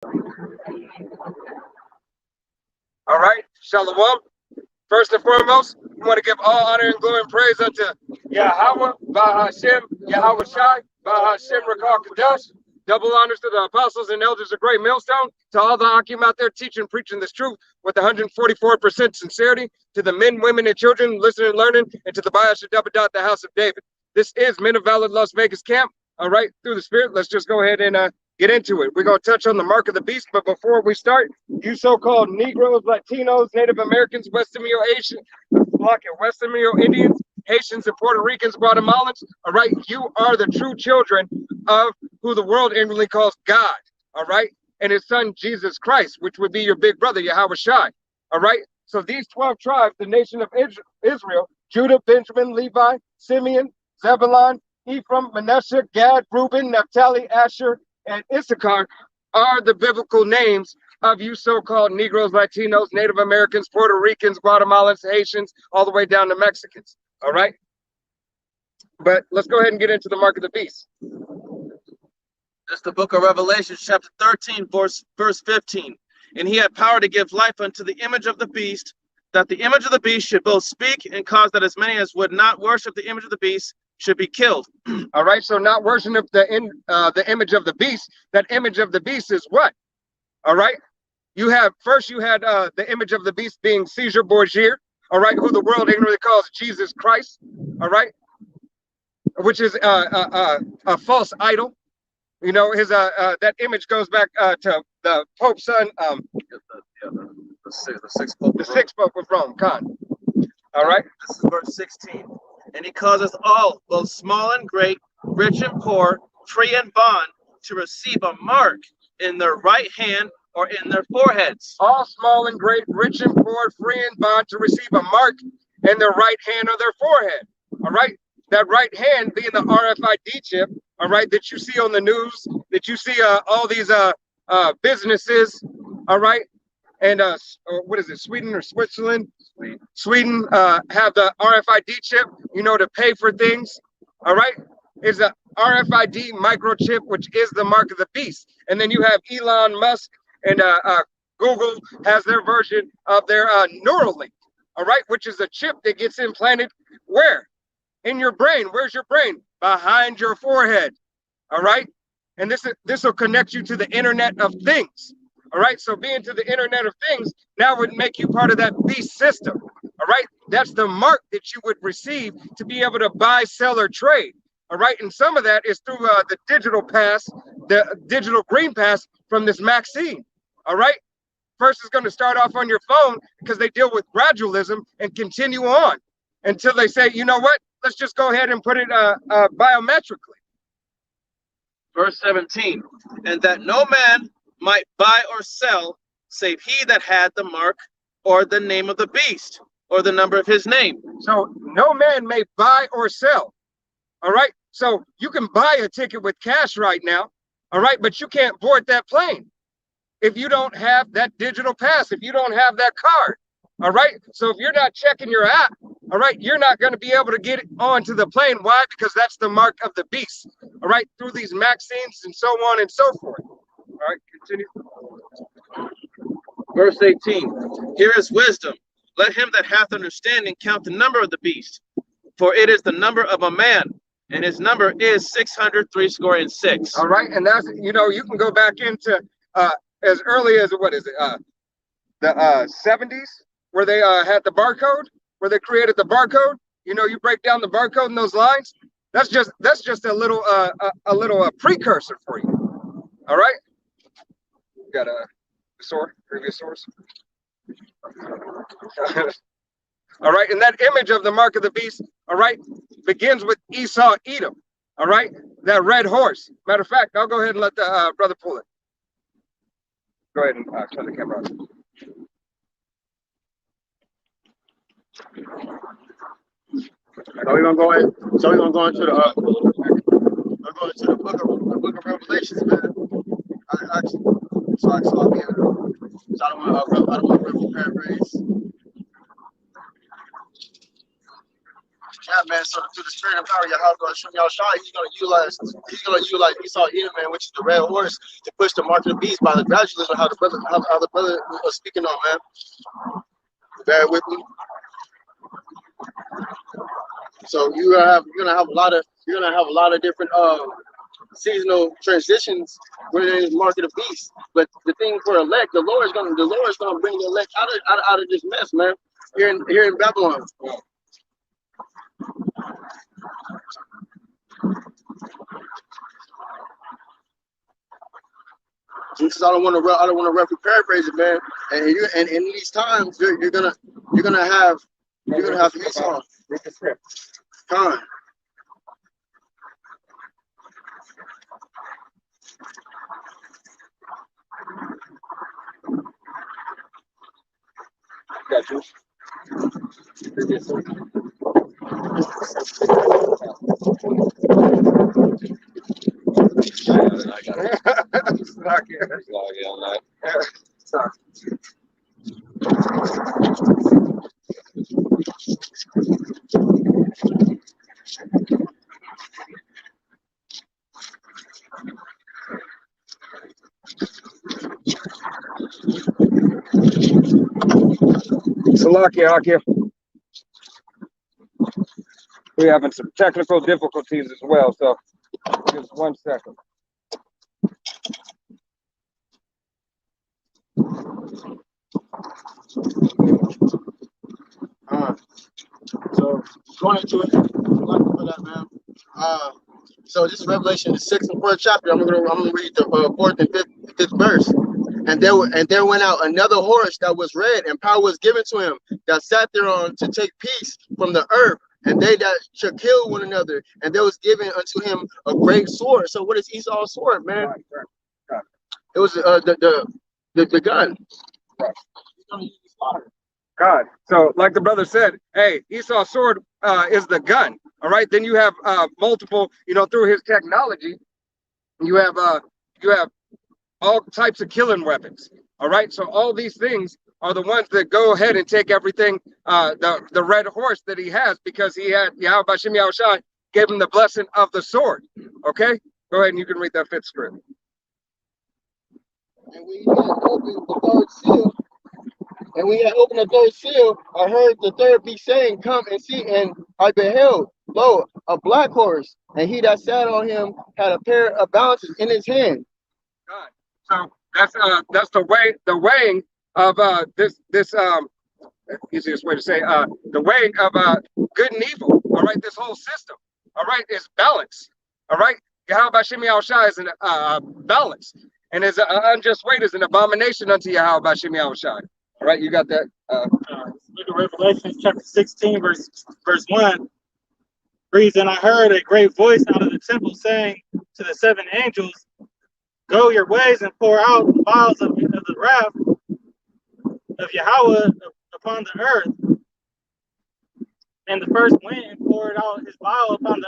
All right, Shalom. First and foremost, we want to give all honor and glory and praise unto Yahweh, Bahashem, Yahweh Shai, Bahashem, Rakal Kadesh. Double honors to the apostles and elders of Great Millstone, to all the Akim out there teaching, preaching this truth with 144% sincerity, to the men, women, and children listening and learning, and to the Bayash Dabadat, the house of David. This is Men of Valor Las Vegas Camp. All right, through the Spirit, let's just go ahead and get into it. We're going to touch on the mark of the beast, but before we start, you so-called Negroes, Latinos, Native Americans, West Semio Asian, West Semio Indians, Haitians, and Puerto Ricans, Guatemalans, all right, you are the true children of who the world inwardly calls God, all right, and his son, Jesus Christ, which would be your big brother, Yahweh Shai, all right? So these 12 tribes, the nation of Israel, Judah, Benjamin, Levi, Simeon, Zebulun, Ephraim, Manasseh, Gad, Reuben, Naphtali, Asher, and Issachar are the biblical names of you so-called Negroes, Latinos, Native Americans, Puerto Ricans, Guatemalans, Haitians, all the way down to Mexicans, all right? But let's go ahead and get into the mark of the beast. It's the book of Revelation, chapter 13, verse 15. And he had power to give life unto the image of the beast, that the image of the beast should both speak and cause that as many as would not worship the image of the beast should be killed. All right, so not worship the image of the beast. That image of the beast is what? All right, you had the image of the beast being Caesar Borgia, all right, who the world ignorantly calls Jesus Christ, all right, which is a false idol. You know, his that image goes back to the Pope's son, the sixth Pope of Rome, Khan. All right, this is verse 16. And he causeth all, both small and great, rich and poor, free and bond, to receive a mark in their right hand or in their foreheads. All small and great, rich and poor, free and bond, to receive a mark in their right hand or their forehead. All right, that right hand being the RFID chip. All right, that you see on the news, that you see all these businesses. All right, and what is it, Sweden or Switzerland? Sweden have the RFID chip, you know, to pay for things. All right, is a RFID microchip, which is the mark of the beast. And then you have Elon Musk and Google has their version of their Neuralink. All right, which is a chip that gets implanted where? In your brain. Where's your brain? Behind your forehead. All right, and this will connect you to the Internet of Things. All right, so being to the Internet of Things now would make you part of that beast system. All right, that's the mark that you would receive to be able to buy, sell, or trade. All right, and some of that is through the digital pass, the digital green pass from this Maxine. All right, first is going to start off on your phone because they deal with gradualism and continue on until they say, you know what, let's just go ahead and put it biometrically. Verse 17, and that no man might buy or sell, save he that had the mark or the name of the beast or the number of his name. So no man may buy or sell. All right, so you can buy a ticket with cash right now. All right, but you can't board that plane if you don't have that digital pass, if you don't have that card. All right, so if you're not checking your app, all right, you're not going to be able to get onto the plane. Why? Because that's the mark of the beast. All right, through these Maxines and so on and so forth. All right, continue. Verse 18, here is wisdom. Let him that hath understanding count the number of the beast, for it is the number of a man, and his number is 666. All right, and that's, you know, you can go back into as early as, what is it, the 70s, where they had the barcode, where they created the barcode. You know, you break down the barcode in those lines. That's just a little precursor for you. All right. Got a previous source. All right, and that image of the mark of the beast, all right, begins with Esau Edom. All right, that red horse. Matter of fact, I'll go ahead and let the brother pull it. Go ahead and turn the camera on. So we're gonna go into the book of Revelations, man. I don't want to paraphrase. Yeah, man. So through the spirit and power, Yahweh Shem Yahushua, he's gonna utilize Esau Edom, man, which is the red horse, to push the mark of the beast by the gradualism. How the brother was speaking on, man. Bear with me. So you're gonna have a lot of different seasonal transitions within the mark of the beast. But the thing for elect, the Lord is gonna bring the elect out of this mess, man. Here in Babylon. Jesus, I don't want to roughly paraphrase it, man. And in these times, you're gonna have Esau. Con. Got you. Salakia, Akia. We're having some technical difficulties as well, so just 1 second. So going into it, for that, man. So this is Revelation, the 6th and 4th chapter. I'm gonna read the 4th and 5th verse. And there went out another horse that was red, and power was given to him that sat thereon to take peace from the earth, and they that should kill one another. And there was given unto him a great sword. So what is Esau's sword, man? Right. It was the gun. Right. God. So like the brother said, hey, Esau's sword is the gun. All right. Then you have multiple, through his technology, you have all types of killing weapons. All right. So all these things are the ones that go ahead and take everything, the red horse that he has, because he had Yahweh Bashem Yahushua gave him the blessing of the sword. Okay. Go ahead and you can read that 5th script. And we had opened the 3rd seal. And when he had opened the 3rd seal, I heard the 3rd beast saying, come and see. And I beheld, lo, a black horse, and he that sat on him had a pair of balances in his hand. God. So that's the weighing of this easiest way to say the weighing of good and evil. All right, this whole system. All right, is balance. All right, Yahweh Bashem Yahushua is an balance, and his unjust weight is an abomination unto Yahweh Bashem Yahushua. All right, you got that. Look at Revelation chapter 16, verse 1. Reads, and I heard a great voice out of the temple saying to the 7 angels, go your ways and pour out the vials of the wrath of Yahweh upon the earth. And the first went and poured out his vial upon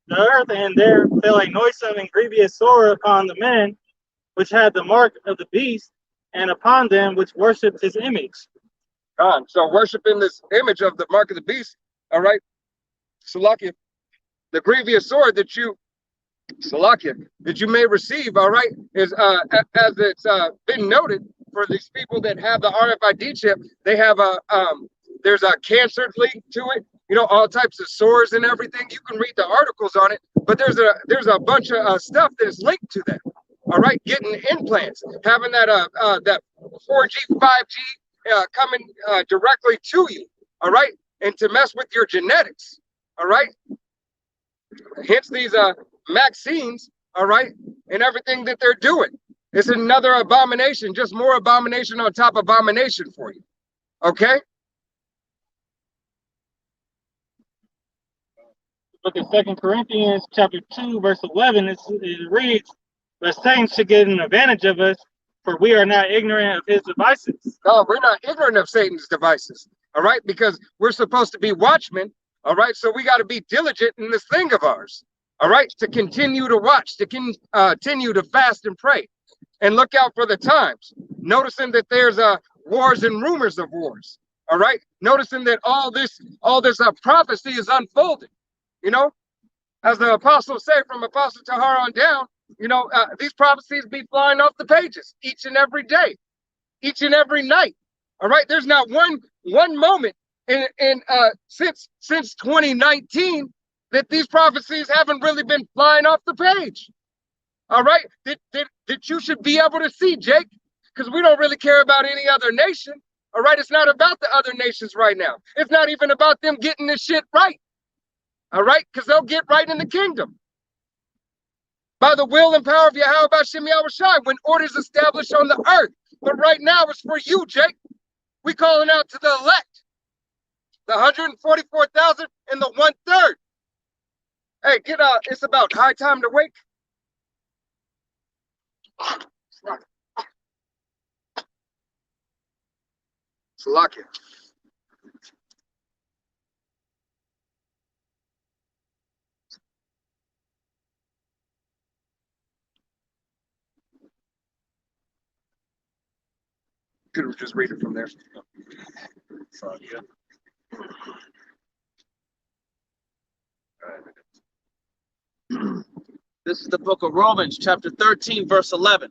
the earth, and there fell a noisome and grievous sore upon the men which had the mark of the beast, and upon them which worshipped his image. So worshiping this image of the mark of the beast, all right, Salakia, the grievous sword that you may receive, all right, is as it's been noted for these people that have the RFID chip, they have there's a cancer link to it, all types of sores and everything. You can read the articles on it, but there's a bunch of stuff that's linked to that. All right, getting implants, having that 4G, 5G coming directly to you. All right, and to mess with your genetics. All right, hence these vaccines. All right, and everything that they're doing. It's another abomination, just more abomination on top of abomination for you. Okay. Look at 2 Corinthians chapter 2, verse 11. It reads, but Satan should get an advantage of us, for we are not ignorant of his devices. No, we're not ignorant of Satan's devices. All right, because we're supposed to be watchmen. All right, so we got to be diligent in this thing of ours. All right, to continue to watch, to continue to fast and pray, and look out for the times. Noticing that there's wars and rumors of wars. All right, noticing that all this prophecy is unfolding. You know, as the apostles say, from Apostle Tahar on down, these prophecies be flying off the pages each and every day, each and every night. All right, there's not one moment in since 2019 that these prophecies haven't really been flying off the page. All right, that you should be able to see, Jake, because we don't really care about any other nation. All right, it's not about the other nations right now. It's not even about them getting this shit right. All right, because they'll get right in the kingdom by the will and power of Yahweh B'Shem Yahweh Shai when order's established on the earth. But right now it's for you, Jake. We calling out to the elect, the 144,000 and the 1/3. Hey, get out. It's about high time to wake. Salakia. Could just read it from there. This is the book of Romans, chapter 13, verse 11.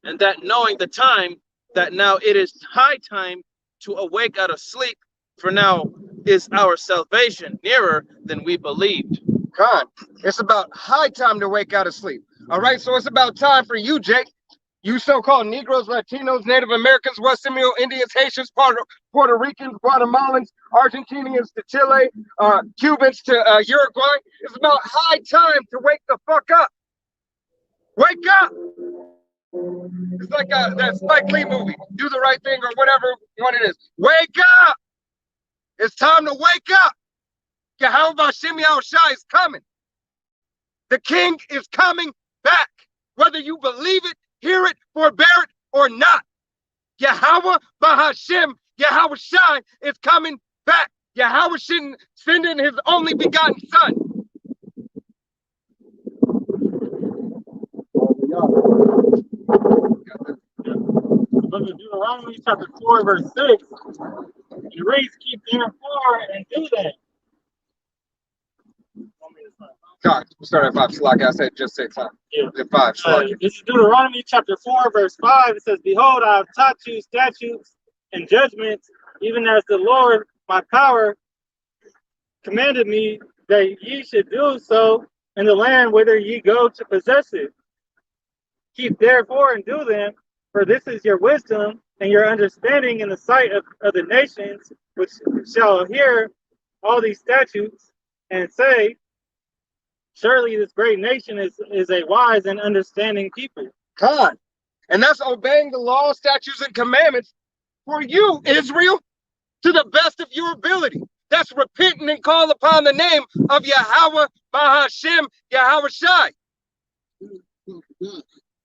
And that knowing the time, that now it is high time to awake out of sleep, for now is our salvation nearer than we believed. Khan, it's about high time to wake out of sleep. All right, so it's about time for you, Jake. You so-called Negroes, Latinos, Native Americans, West Seminole Indians, Haitians, Puerto Ricans, Guatemalans, Argentinians to Chile, Cubans to Uruguay. It's about high time to wake the fuck up. Wake up! It's like that Spike Lee movie, Do the Right Thing or whatever one it is. Wake up! It's time to wake up! Yahweh B'Shem Yahweh Shai is coming. The king is coming back. Whether you believe it, hear it, forbear it, or not. Yahweh B'Shem Yahweh Shai is coming back. Yahweh sending his only begotten son. The book of Deuteronomy, chapter 4, verse 6. It reads, keep therefore and do that. God, we'll start at 5. Like I said, just say time. Yeah. At 5. This is Deuteronomy chapter 4, verse 5. It says, behold, I have taught you statutes and judgments, even as the Lord, my power, commanded me that ye should do so in the land whither ye go to possess it. Keep therefore and do them, for this is your wisdom and your understanding in the sight of the nations, which shall hear all these statutes and say, surely this great nation is a wise and understanding people. God. And that's obeying the law, statutes, and commandments for you, Israel, to the best of your ability. That's repenting and call upon the name of Yahweh B'Shem Yahweh Shai.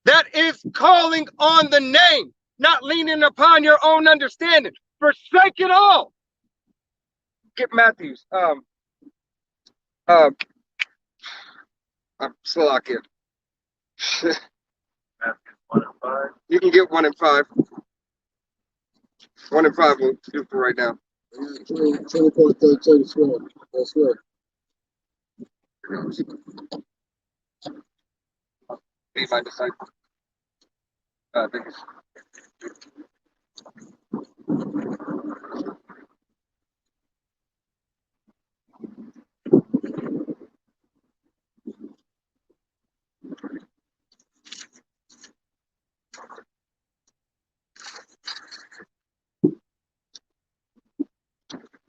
That is calling on the name, not leaning upon your own understanding. Forsake it all. Get Matthews. Salakia. You can get 1 and 5. 1 and 5 will do for right now. 24, 13, 12. That's right. Be my disciple. I think it's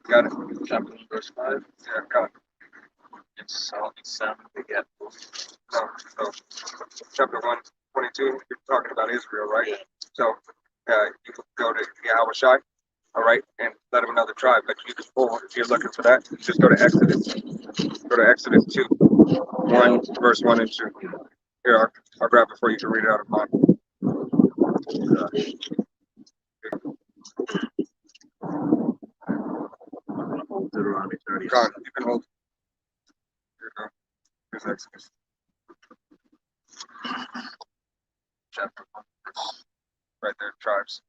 got it. Chapter 1, verse 5. Yeah, got it. It's seven beget. So, chapter 1, 22, you're talking about Israel, right? Yeah. So, you can go to Yahweh Shai, all right, and let him another tribe. But you can pull, if you're looking for that, just go to Exodus. Go to Exodus 2, 1, verse 1 and 2. Here, I'll grab it for you to read it out of mine. Deuteronomy 30. God, you can hold. Here you go. Here's Exodus. Chapter 1. Right there, tribes.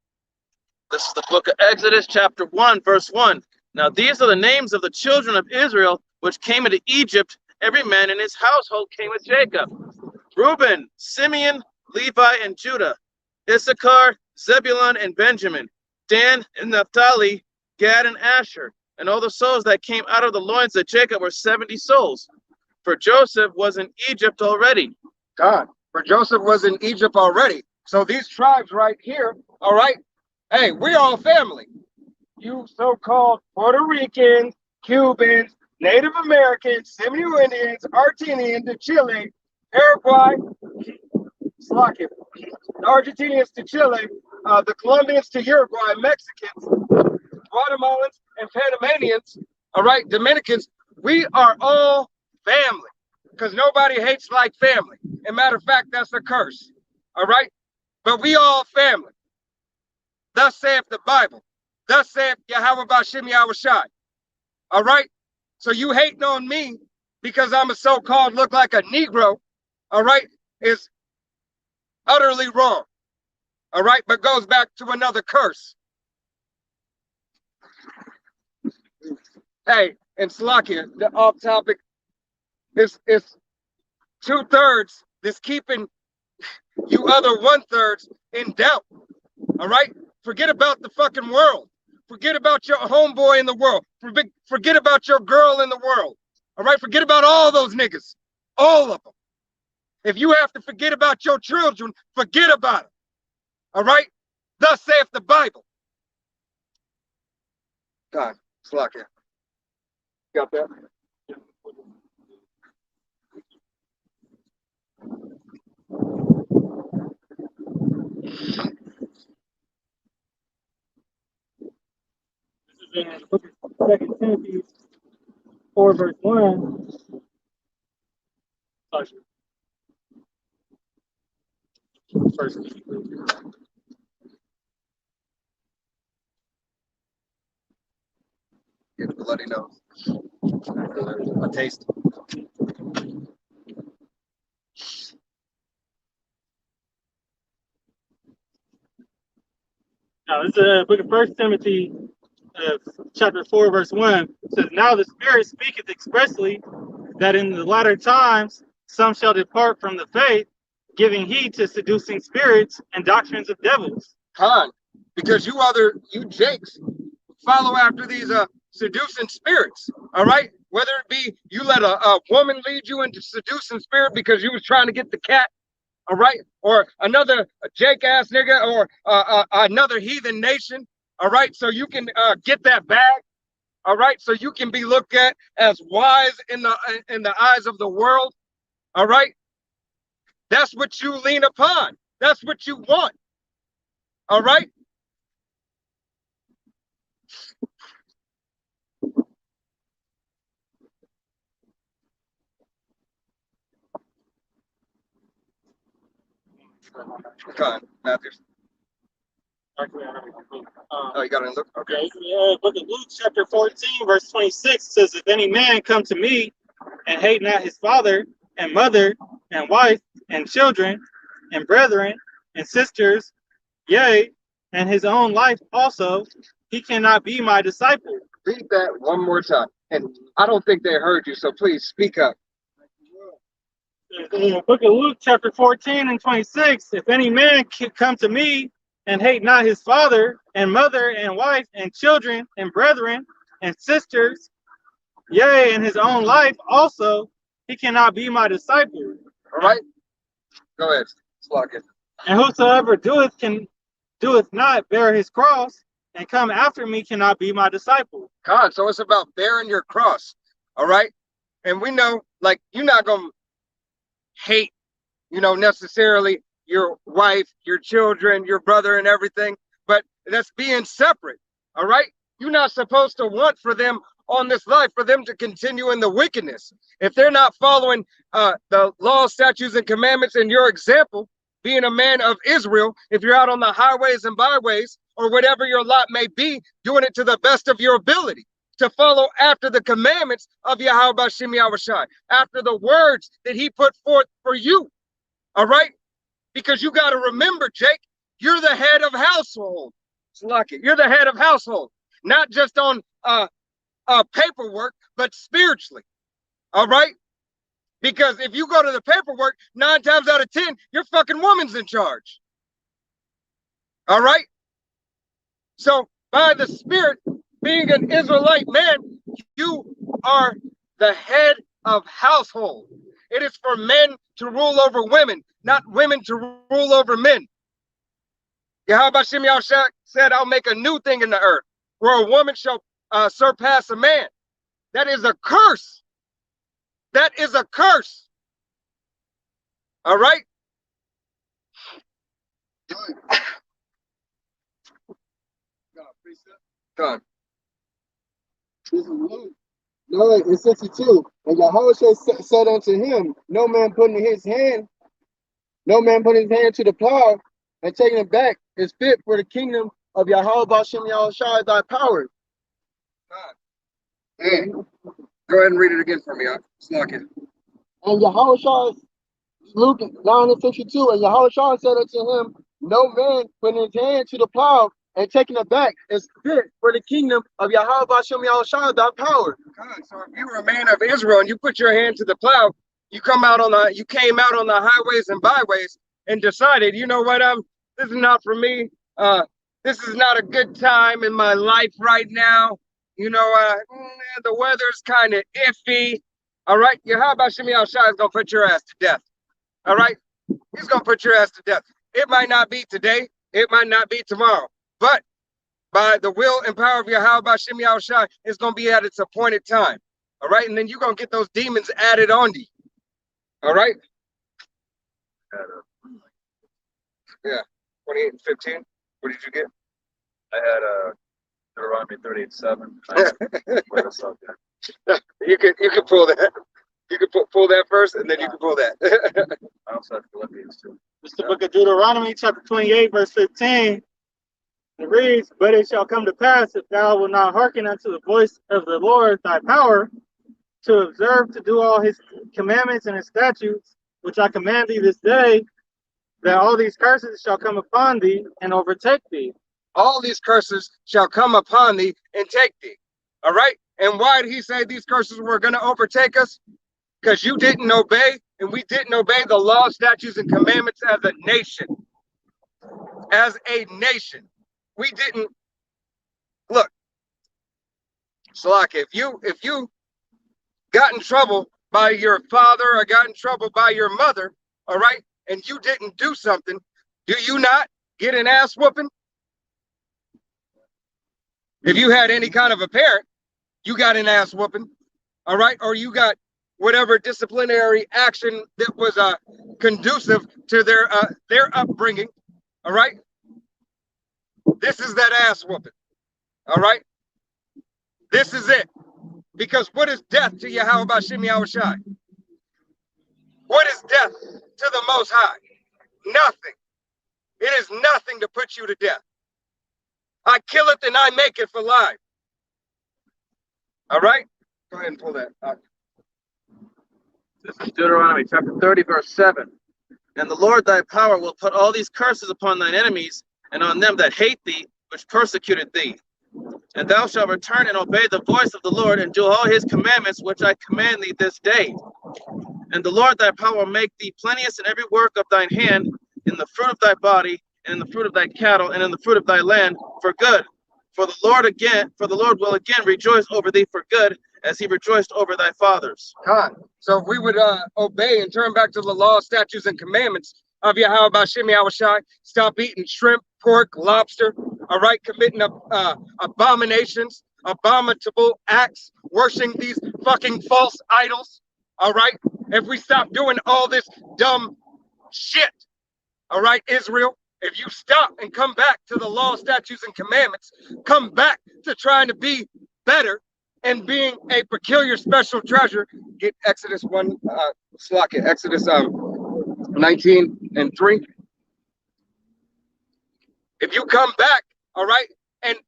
This is the book of Exodus, chapter 1, verse 1. Now these are the names of the children of Israel which came into Egypt, every man in his household came with Jacob. Reuben, Simeon, Levi, and Judah. Issachar, Zebulun, and Benjamin. Dan and Naphtali, Gad and Asher. And all the souls that came out of the loins of Jacob were 70 souls. For Joseph was in Egypt already. God, for Joseph was in Egypt already. So these tribes right here, all right, hey, we're all family. You so-called Puerto Ricans, Cubans, Native Americans, Seminole Indians, Argentinians to Chile, Paraguay, Slovakia, the Argentinians to Chile, the Colombians to Uruguay, Mexicans, Guatemalans, and Panamanians, all right, Dominicans, we are all family because nobody hates like family. As a matter of fact, that's a curse, all right? But we all family. Thus saith the Bible. Thus saith Yahweh Bashim Yahushai. All right? So you hating on me because I'm a so-called look like a Negro, all right, is utterly wrong. All right? But goes back to another curse. Hey, and Slakia, the off topic is 2/3 that's keeping you other 1/3 in doubt. All right? Forget about the fucking world. Forget about your homeboy in the world. Forget about your girl in the world. All right? Forget about all those niggas. All of them. If you have to forget about your children, forget about it. All right? Thus saith the Bible. God, Slakia. Got that? In the book of 2 Timothy 4, verse 1. First. Get the bloody nose. A taste. Now, this is the book of 1 Timothy, chapter 4, verse 1. It says, now the Spirit speaketh expressly that in the latter times some shall depart from the faith, giving heed to seducing spirits and doctrines of devils. Con, because you Jakes follow after these seducing spirits, all right? Whether it be you let a woman lead you into seducing spirit because you was trying to get the cat, all right? Or another Jake ass nigga or another heathen nation, all right? So you can get that bag, all right? So you can be looked at as wise in the eyes of the world, all right? That's what you lean upon. That's what you want, all right? Come on, Matthews. Oh, you got to look? Okay. Yeah, book of Luke, chapter 14, verse 26 says, if any man come to me and hate not his father and mother and wife and children and brethren and sisters, yea, and his own life also, he cannot be my disciple. Read that one more time. And I don't think they heard you, so please speak up. In the book of Luke, chapter 14 and 26, if any man come to me and hate not his father and mother and wife and children and brethren and sisters, yea, and his own life also, he cannot be my disciple. All right? Go ahead. Slug it. And whosoever doeth not bear his cross and come after me cannot be my disciple. God, so it's about bearing your cross. All right? And we know, like, you're not going to hate, necessarily your wife, your children, your brother and everything, but that's being separate. All right? You're not supposed to want for them on this life, for them to continue in the wickedness. If they're not following the law, statutes, and commandments in your example, being a man of Israel, if you're out on the highways and byways, or whatever your lot may be, doing it to the best of your ability, to follow after the commandments of Yahweh Bashim Yahushai, after the words that he put forth for you. All right? Because you got to remember, Jake, you're the head of household. It's lucky. You're the head of household, not just on paperwork, but spiritually. All right? Because if you go to the paperwork, 9 times out of 10, your fucking woman's in charge. All right? So by the Spirit, being an Israelite man, you are the head of household. It is for men to rule over women, not women to rule over men. Yahweh Shem Yahushua said, I'll make a new thing in the earth, where a woman shall surpass a man. That is a curse. That is a curse. All right? Done. This is Luke 9:62. And Yahweh said unto him, no man putting his hand to the plow and taking it back is fit for the kingdom of Yahweh Bashem Yahushua thy power. Hey, go ahead and read it again for me. It's not it. And Yahushua, Luke 9:62, and Yahushua said unto him, no man putting his hand to the plow and taking it back is fit for the kingdom of Yahweh Bashem Yahushua thy power. So if you were a man of Israel and you put your hand to the plow, you came out on the highways and byways and decided, you know what, this is not for me. This is not a good time in my life right now. You know, the weather's kind of iffy. All right, Yahweh Shem Yahushua is gonna put your ass to death. All right, he's gonna put your ass to death. It might not be today, it might not be tomorrow, but by the will and power of Yahweh Shem Yahushua, it's gonna be at its appointed time. All right, and then you're gonna get those demons added on to you. All right. Yeah, 28:15. What did you get? I had Deuteronomy 38:7. You can pull that. You can pull that first, and then you can pull that. I also had Philippians 2. It's the book of Deuteronomy, chapter 28, verse 15. It reads, but it shall come to pass, if thou wilt not hearken unto the voice of the Lord thy power, to observe to do all his commandments and his statutes, which I command thee this day, that all these curses shall come upon thee and overtake thee. All these curses shall come upon thee and take thee. All right? And why did he say these curses were going to overtake us? Because you didn't obey, and we didn't obey the law, statutes, and commandments as a nation. As a nation. We didn't. Look, Shalaka, if you got in trouble by your father or got in trouble by your mother, all right, and you didn't do something, do you not get an ass whooping? If you had any kind of a parent, you got an ass whooping, all right, or you got whatever disciplinary action that was conducive to their upbringing, all right. This is that ass whooping, all right. This is it, because what is death to Yahweh Shem Yahushua? What is death to the Most High? Nothing. It is nothing to put you to death. I kill it and I make it for life. All right? Go ahead and pull that up. This is Deuteronomy chapter 30, verse 7. And the Lord thy power will put all these curses upon thine enemies and on them that hate thee, which persecuted thee. And thou shalt return and obey the voice of the Lord and do all his commandments which I command thee this day. And the Lord thy power will make thee plenteous in every work of thine hand, in the fruit of thy body, and in the fruit of thy cattle, and in the fruit of thy land, for good. For the Lord will again rejoice over thee for good, as he rejoiced over thy fathers. So if we would obey and turn back to the law, statutes, and commandments of Yahweh Shem Yahushua, stop eating shrimp, pork, lobster, all right, committing abominations, abominable acts, worshiping these fucking false idols, all right? If we stop doing all this dumb shit, all right, Israel, if you stop and come back to the law, statutes, and commandments, come back to trying to be better and being a peculiar special treasure, get Exodus 19:3. If you come back, all right, and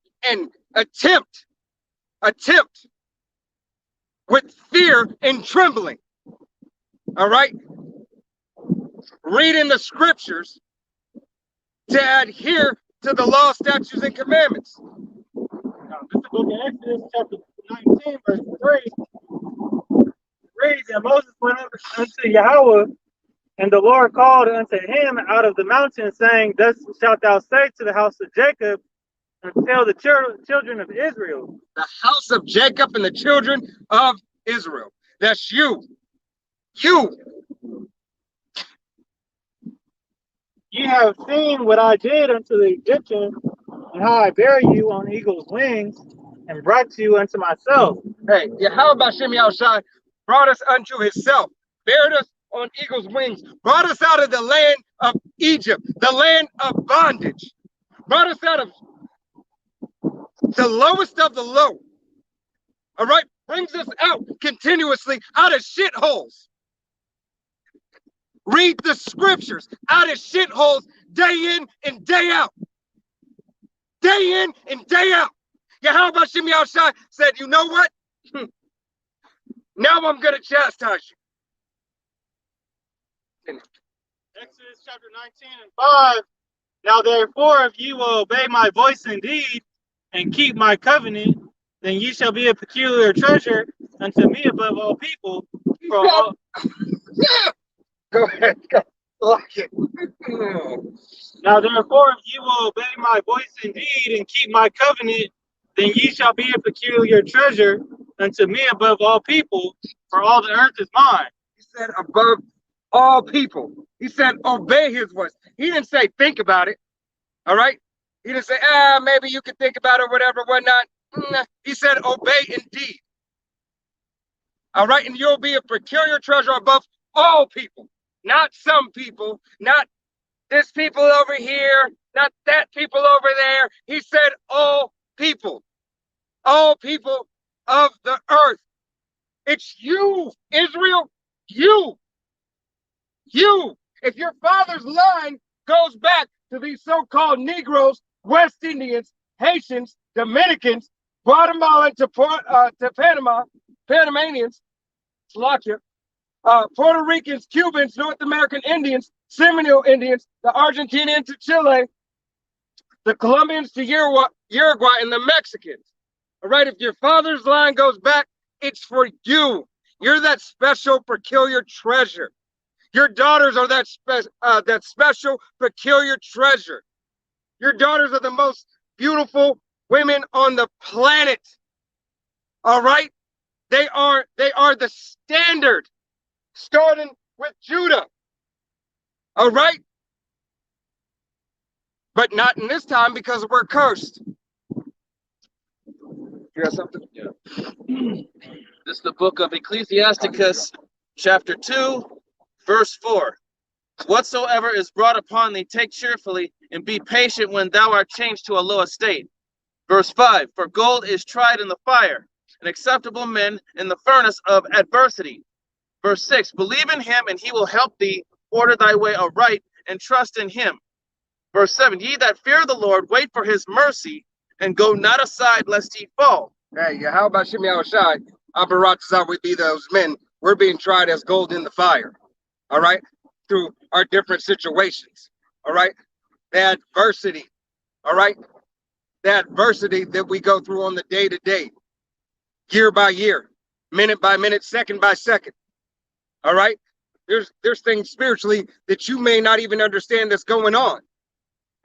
attempt with fear and trembling, all right, reading the scriptures to adhere to the law, statutes, and commandments. Now, this is the book of Exodus, chapter 19, verse 3. reads, and Moses went up unto Yahweh, and the Lord called unto him out of the mountain, saying, Thus shalt thou say to the house of Jacob, and tell the children of Israel. The house of Jacob and the children of Israel. That's you. You. Ye have seen what I did unto the Egyptians, and how I bare you on eagle's wings, and brought you unto myself. Hey, Yahweh Bashem Yahushai brought us unto himself, bared us on eagle's wings, brought us out of the land of Egypt, the land of bondage, brought us out of the lowest of the low. All right, brings us out continuously out of shitholes. Read the scriptures out of shitholes day in and day out. Day in and day out. Yahweh Bashem Yahushai said, you know what? Now I'm going to chastise you. Exodus chapter 19 and 5. Now therefore, if ye will obey my voice indeed, and keep my covenant, then ye shall be a peculiar treasure unto me above all people. For all... Yeah. Go ahead. Go. Like it. Now therefore, if ye will obey my voice indeed, and keep my covenant, then ye shall be a peculiar treasure unto me above all people, for all the earth is mine. He said above all people. He said obey his voice. He didn't say think about it. All right? He didn't say, maybe you could think about it, whatever, whatnot. Nah. He said obey indeed. All right? And you'll be a peculiar treasure above all people. Not some people, not this people over here, not that people over there. He said all people of the earth. It's you, Israel, you. If your father's line goes back to these so-called Negroes, West Indians, Haitians, Dominicans, Guatemalan to Panama, Panamanians, Slovakia, Puerto Ricans, Cubans, North American Indians, Seminole Indians, the Argentinians to Chile, the Colombians to Uruguay, and the Mexicans. All right, if your father's line goes back, it's for you. You're that special, peculiar treasure. Your daughters are that special, peculiar treasure. Your daughters are the most beautiful women on the planet. All right, they are the standard, starting with Judah. All right, but not in this time because we're cursed. You got something? Yeah. This is the book of Ecclesiasticus, chapter 2, verse 4. Whatsoever is brought upon thee, take cheerfully, and be patient when thou art changed to a low estate. Verse 5. For gold is tried in the fire, and acceptable men in the furnace of adversity. Verse 6. Believe in him, and he will help thee. Order thy way aright, and trust in him. Verse 7. Ye that fear the Lord, wait for his mercy, and go not aside lest ye fall. Hey, how about Shimei Shai? Abaratazah, we be those men. We're being tried as gold in the fire. All right, through our different situations. All right, the adversity. All right, the adversity that we go through on the day to day, year by year, minute by minute, second by second. All right, there's things spiritually that you may not even understand that's going on.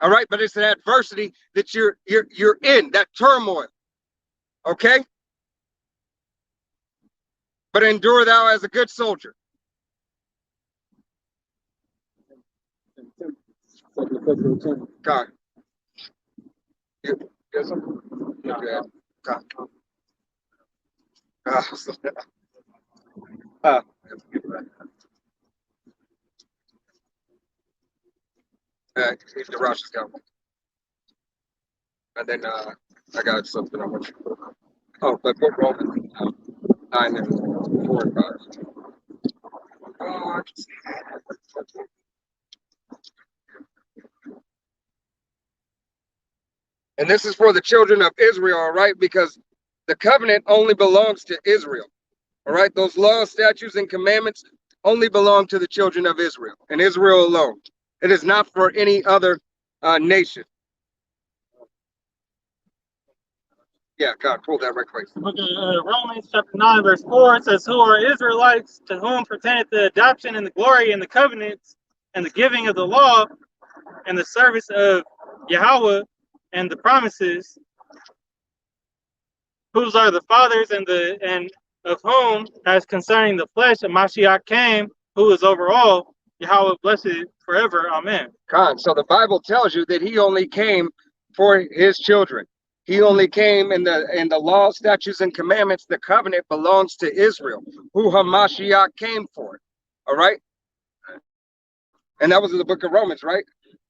All right, but it's an adversity that you're in, that turmoil. Okay, but endure thou as a good soldier. God. You got something? No. God. If the rush is going. And then I got something I want you to put on. Oh, but put Romans 9 and 4 and 5. Oh, I can see that. And this is for the children of Israel, all right? Because the covenant only belongs to Israel, all right? Those laws, statutes, and commandments only belong to the children of Israel and Israel alone. It is not for any other nation. Yeah, God, pull that right quick. The book of Romans chapter 9 verse 4 says, who are Israelites, to whom pertaineth the adoption and the glory and the covenants and the giving of the law and the service of Yahweh and the promises, whose are the fathers and of whom, as concerning the flesh of Mashiach came, who is over all, Yahweh blessed forever. Amen. God, so the Bible tells you that he only came for his children. He only came in the law, statutes, and commandments. The covenant belongs to Israel, who Hamashiach came for. All right? And that was in the book of Romans, right?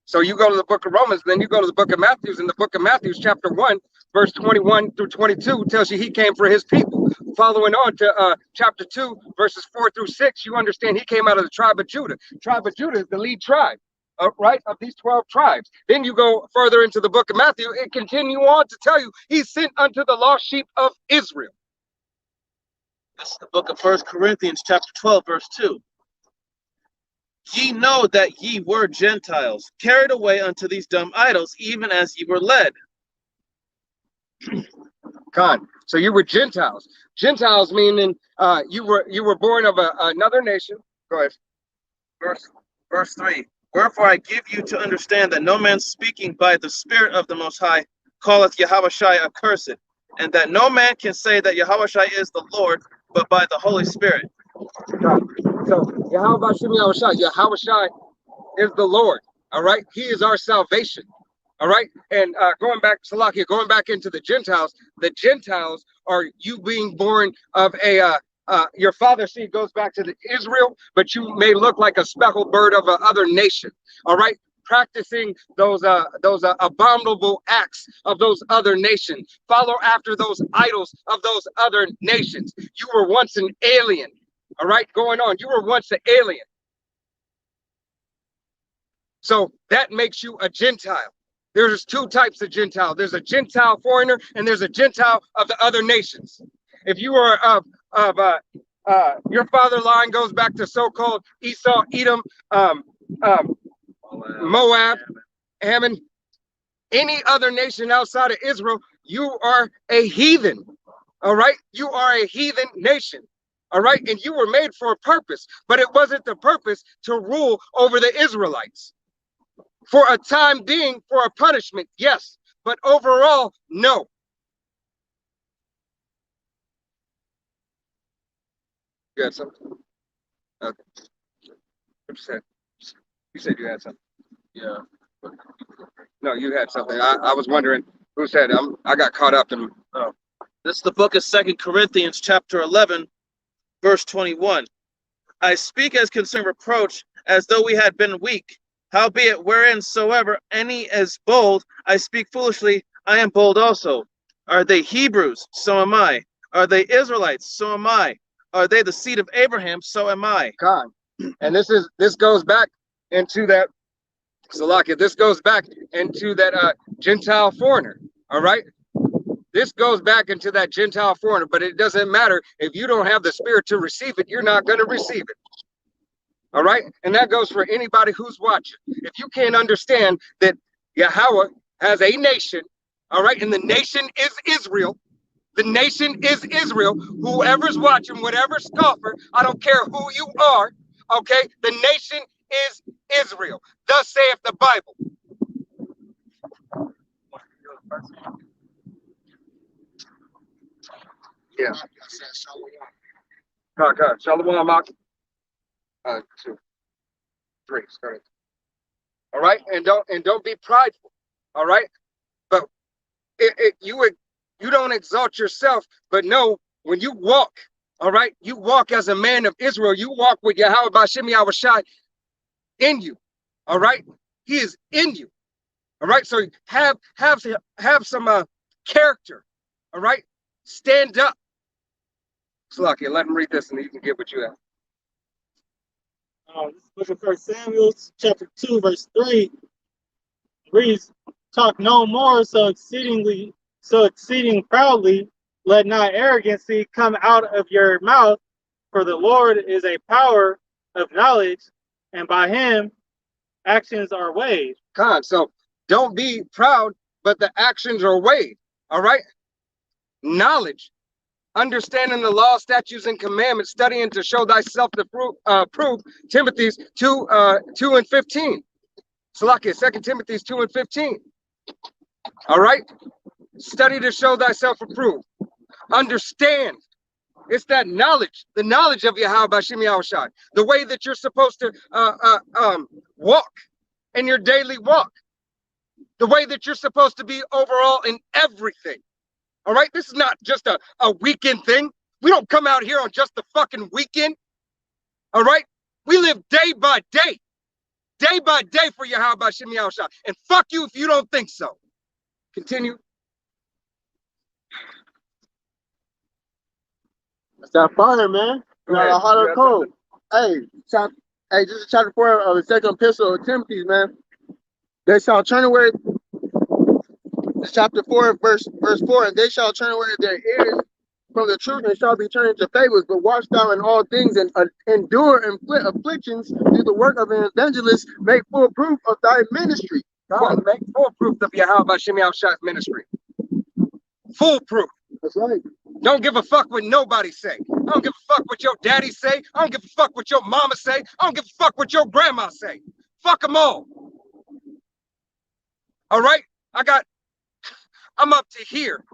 So you go to the book of Romans, then you go to the book of Matthew. In the book of Matthew, chapter 1, verse 21 through 22, tells you he came for his people. Following on to chapter 2, verses 4 through 6, you understand he came out of the tribe of Judah. Tribe of Judah is the lead tribe, right, of these 12 tribes. Then you go further into the book of Matthew, it continue on to tell you he sent unto the lost sheep of Israel. This is the book of 1 Corinthians chapter 12, verse 2. Ye know that ye were Gentiles, carried away unto these dumb idols, even as ye were led. Con. So you were Gentiles. Gentiles meaning you were born of another nation. Go ahead. Verse 3. Wherefore I give you to understand that no man speaking by the Spirit of the Most High calleth Yahushai accursed, and that no man can say that Yahushai is the Lord, but by the Holy Spirit. So Yahushai is the Lord. All right. He is our salvation. All right. And going back, Salakia, going back into the Gentiles are you being born of your father's seed goes back to the Israel, but you may look like a speckled bird of another nation. All right. Practicing those abominable acts of those other nations. Follow after those idols of those other nations. You were once an alien. All right. Going on. You were once an alien. So that makes you a Gentile. There's two types of Gentile. There's a Gentile foreigner and there's a Gentile of the other nations. If you are your father line goes back to so-called Esau, Edom, Moab, Ammon, any other nation outside of Israel, you are a heathen. All right. You are a heathen nation. All right. And you were made for a purpose, but it wasn't the purpose to rule over the Israelites. For a time being, for a punishment, yes, but overall, no. You had something? Okay. What you said? You said you had something. Yeah. No, you had something. I was wondering who said it. I got caught up in. Oh. This is the book of 2 Corinthians chapter 11, verse 21. I speak as concern reproach, as though we had been weak. Howbeit, wherein soever any is bold, I speak foolishly, I am bold also. Are they Hebrews? So am I. Are they Israelites? So am I. Are they the seed of Abraham? So am I. God. And this goes back into that, Salakia, this goes back into that Gentile foreigner. All right. This goes back into that Gentile foreigner, but it doesn't matter if you don't have the spirit to receive it, you're not going to receive it. All right. And that goes for anybody who's watching. If you can't understand that Yahweh has a nation, all right, and the nation is Israel. The nation is Israel. Whoever's watching, whatever scoffer, I don't care who you are, okay, the nation is Israel. Thus saith the Bible. Yeah. God. Shalom, Mark. 2, 3, start. All right, and don't be prideful. All right, but you don't exalt yourself, but no, when you walk, all right, you walk as a man of Israel. You walk with Yahweh Bashim Yahushai in you. All right, he is in you. All right, so have some character. All right, stand up. Slakia, let him read this, and you can get what you have. This book of 1 Samuel, chapter 2, verse 3 reads, talk no more so exceeding proudly, let not arrogancy come out of your mouth, for the Lord is a power of knowledge, and by him actions are weighed. So don't be proud, but the actions are weighed. All right. knowledge, understanding the law, statutes, and commandments, studying to show thyself to prove Timothy's 2:15. Salakia, 2 Timothy's 2:15. All right? Study to show thyself approved. Understand. It's that knowledge, the knowledge of Yahweh Bashim Yahushai, the way that you're supposed to walk in your daily walk, the way that you're supposed to be overall in everything. All right? This is not just a weekend thing. We don't come out here on just the fucking weekend. All right? We live day by day for Yahweh Bashim Yahushai. And fuck you if you don't think so. Continue. That's that fire, man. Not a hot or cold. Hey, this is chapter 4 of the second epistle of Timothy, man. They shall turn away. It's chapter 4, verse 4, and they shall turn away their ears from the truth and shall be turned into fables. But watch thou in all things and endure afflictions, do the work of an evangelist, make full proof of thy ministry. God, make full proof of Yahweh Bashim Yahushai's ministry. Full proof. That's right. Don't give a fuck what nobody say. I don't give a fuck what your daddy say. I don't give a fuck what your mama say. I don't give a fuck what your grandma say. Fuck them all. All right? I'm up to here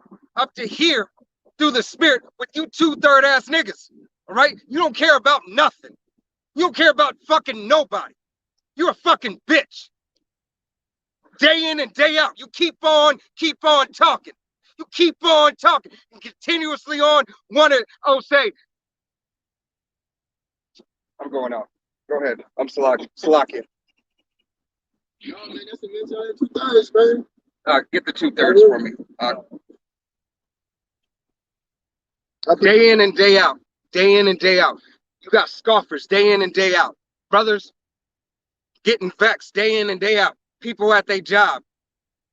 through the spirit with you 2/3 ass niggas. All right? You don't care about nothing. You don't care about fucking nobody. You're a fucking bitch. Day in and day out, you keep on talking. You keep on talking and continuously on say, I'm going out. Go ahead. I'm Salakia. No, man, that's the mentality of 2/3, man. Get the 2/3 for me. Day in and day out. Day in and day out. You got scoffers day in and day out. Brothers getting vexed day in and day out. People at their job.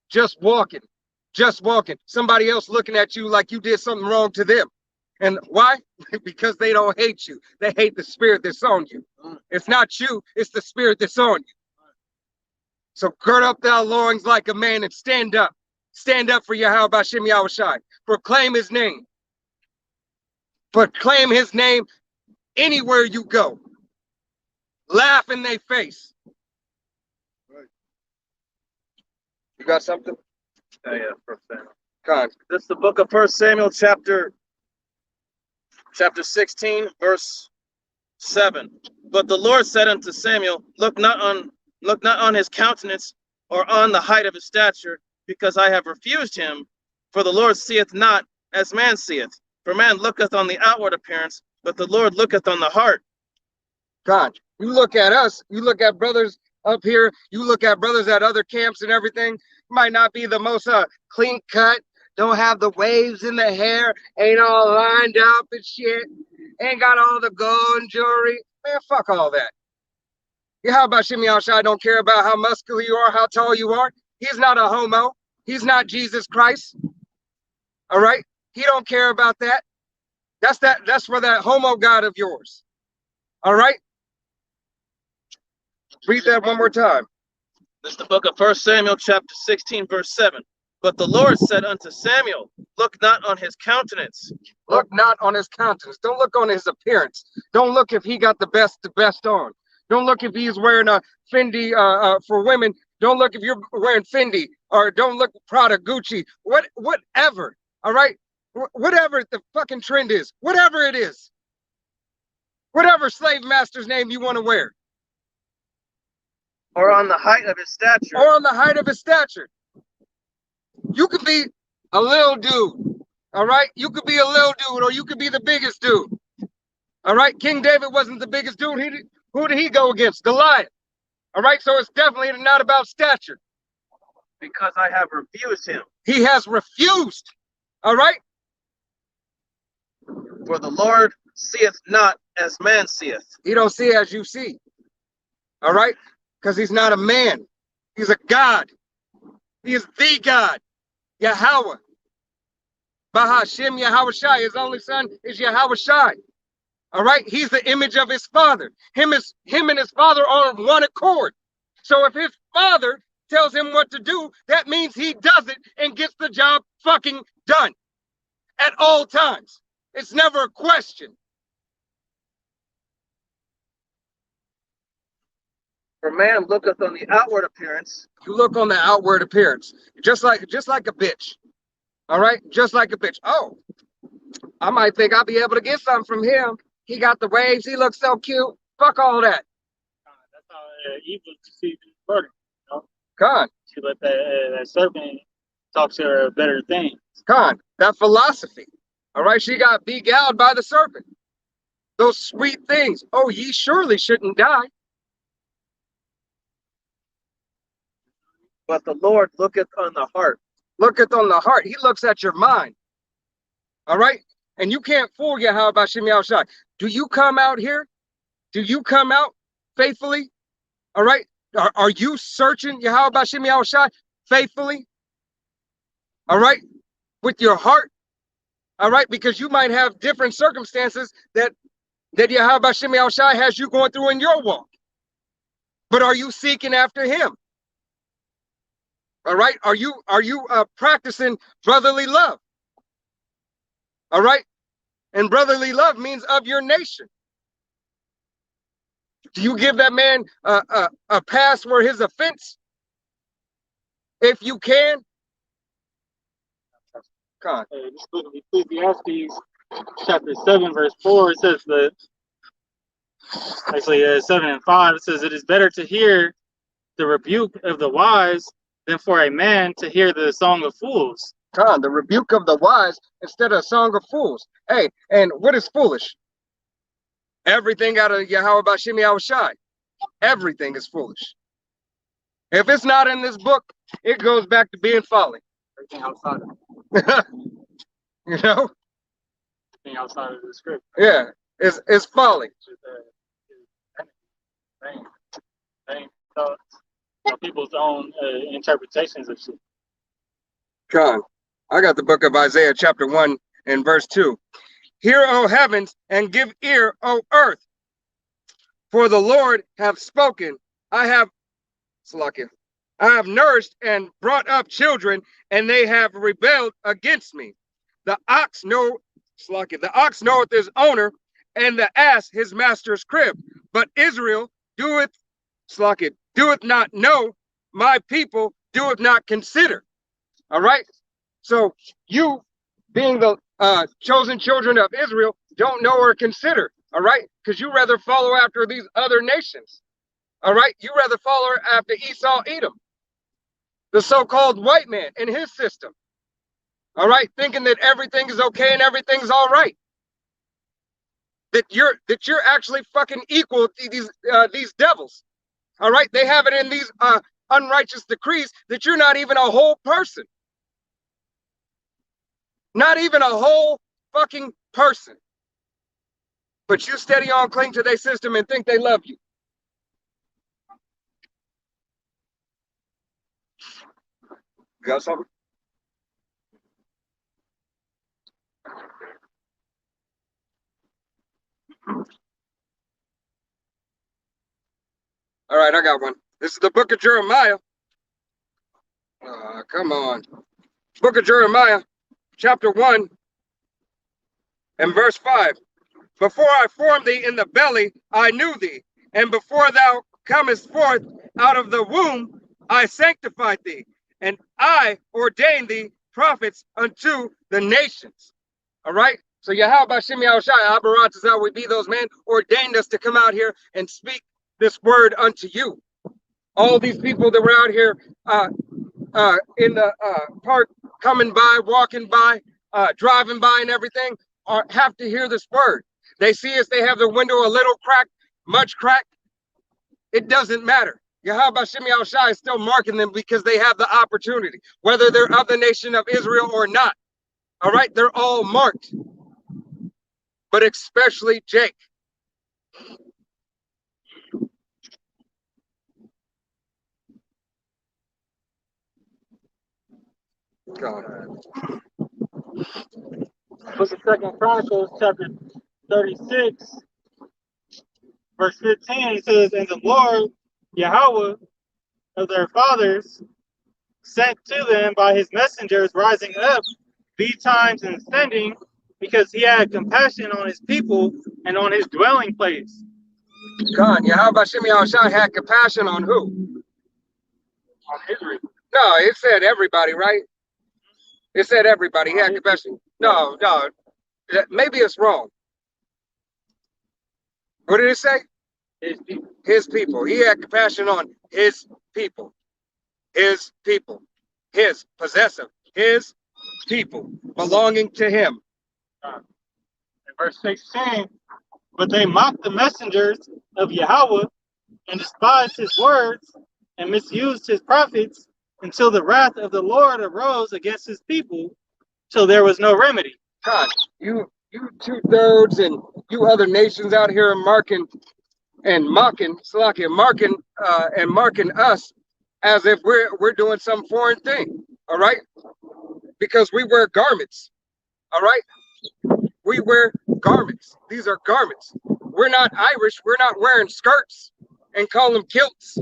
Just walking. Somebody else looking at you like you did something wrong to them. And why? Because they don't hate you. They hate the spirit that's on you. It's not you, it's the spirit that's on you. So gird up thy loins like a man and stand up. Stand up for Yahweh Bashim Yahushai. Proclaim his name. Proclaim his name anywhere you go. Laugh in their face. You got something? Oh, yeah, First Samuel. Con. This is the book of 1 Samuel, chapter 16, verse 7. But the Lord said unto Samuel, look not on his countenance or on the height of his stature, because I have refused him. For the Lord seeth not as man seeth. For man looketh on the outward appearance, but the Lord looketh on the heart. God, you look at us, you look at brothers up here, you look at brothers at other camps and everything, might not be the most clean cut, don't have the waves in the hair, ain't all lined up and shit, ain't got all the gold and jewelry. Man, fuck all that. Yeah, how about Shimei Al-Shai don't care about how muscular you are, how tall you are? He's not a homo. He's not Jesus Christ. All right? He don't care about that. That's for that homo God of yours. All right? Read that one more time. This is the book of 1 Samuel, chapter 16, verse 7. But the Lord said unto Samuel, look not on his countenance. Look not on his countenance. Don't look on his appearance. Don't look if he got the best on. Don't look if he's wearing a Fendi for women. Don't look if you're wearing Fendi, or don't look Prada, Gucci, whatever. All right? Whatever the fucking trend is, whatever it is, whatever slave master's name you want to wear. Or on the height of his stature. Or on the height of his stature. You could be a little dude, all right? You could be a little dude, or you could be the biggest dude. All right? King David wasn't the biggest dude. Who did he go against? Goliath. All right? So it's definitely not about stature. Because I have refused him. He has refused. All right? For the Lord seeth not as man seeth. He don't see as you see. All right? Because he's not a man. He's a God. He is the God. Yahweh. Bahashim Yahweh Shai. His only son is Yahweh Shai. All right? He's the image of his father. Him and his father are on one accord. So if his father tells him what to do, that means he does it and gets the job fucking done. at all times. It's never a question. For man looketh on the outward appearance. You look on the outward appearance, just like a bitch. All right, just like a bitch. Oh, I might think I'll be able to get something from him. He got the waves. He looks so cute. Fuck all that. That's how evil deceived his brother. You know? Con, She let that serpent talk to her better things. con, that philosophy. All right, she got beguiled by the serpent. Those sweet things. Oh, ye surely shouldn't die. But the Lord looketh on the heart. Looketh on the heart. He looks at your mind. All right? And you can't fool Yahweh Bashim Yahushai. Do you come out here? Do you come out faithfully? All right? Are you searching Yahweh Bashim Yahushai faithfully? All right? With your heart? All right? Because you might have different circumstances that Yahweh Bashim Yahushai has you going through in your walk. But are you seeking after him? All right? Are you practicing brotherly love? All right? And brotherly love means of your nation. Do you give that man a pass for his offense? If you can. Come on. This book of Ecclesiastes, chapter 7, verse 4, it says that, actually 7 and 5, it says, it is better to hear the rebuke of the wise than for a man to hear the song of fools. Come on, the rebuke of the wise instead of a song of fools. Hey, and what is foolish? Everything out of Yahweh Bashim Yahushai. Everything is foolish. If it's not in this book, it goes back to being folly. Everything outside of it. You know? Everything outside of the script. Yeah, it's folly. Vain thoughts. People's own interpretations of shit. Come on. I got the book of Isaiah chapter 1 and verse 2. Hear, O heavens, and give ear, O earth. For the Lord hath spoken. I have nourished and brought up children, and they have rebelled against me. The ox knoweth his owner, and the ass his master's crib. But Israel doeth not know, my people doeth not consider. All right? So you, being the chosen children of Israel, don't know or consider. All right? Because you rather follow after these other nations. All right? You rather follow after Esau, Edom, the so-called white man and his system. All right? Thinking that everything is okay and everything's all right. That you're actually fucking equal to these devils. All right? They have it in these unrighteous decrees that you're not even a whole person. Not even a whole fucking person. But you steady on cling to their system and think they love you. You got something? All right, I got one. This is the book of Jeremiah. Come on. Book of Jeremiah, chapter 1 and verse 5. Before I formed thee in the belly, I knew thee. And before thou comest forth out of the womb, I sanctified thee. And I ordained thee prophets unto the nations. All right? So Yahweh Bashim Yahushai, Abarat Tazah, we be those men, ordained us to come out here and speak this word unto you. All these people that were out here in the park, coming by, walking by, driving by and everything, have to hear this word. They see us, they have the window a little cracked, much cracked. It doesn't matter. Yahweh Bashim Yahushai is still marking them because they have the opportunity, whether they're of the nation of Israel or not. All right, they're all marked, but especially Jake. God. Book of 2 Chronicles, chapter 36, verse 15, it says, and the Lord, Yahweh, of their fathers, sent to them by his messengers rising up betimes in sending, because he had compassion on his people and on his dwelling place. God, Yahweh Shem Yahushua had compassion on who? On Israel. No, it said everybody, right? It said everybody. He had compassion. No, maybe it's wrong. What did it say? His people. His people. He had compassion on his people. His people. His possessive. His people belonging to him. In verse 16, but they mocked the messengers of Yahweh and despised his words and misused his prophets until the wrath of the Lord arose against his people, till there was no remedy. God, you 2/3 and you other nations out here are marking and mocking us as if we're doing some foreign thing. All right, because we wear garments. All right, we wear garments. These are garments. We're not Irish. We're not wearing skirts and call them kilts.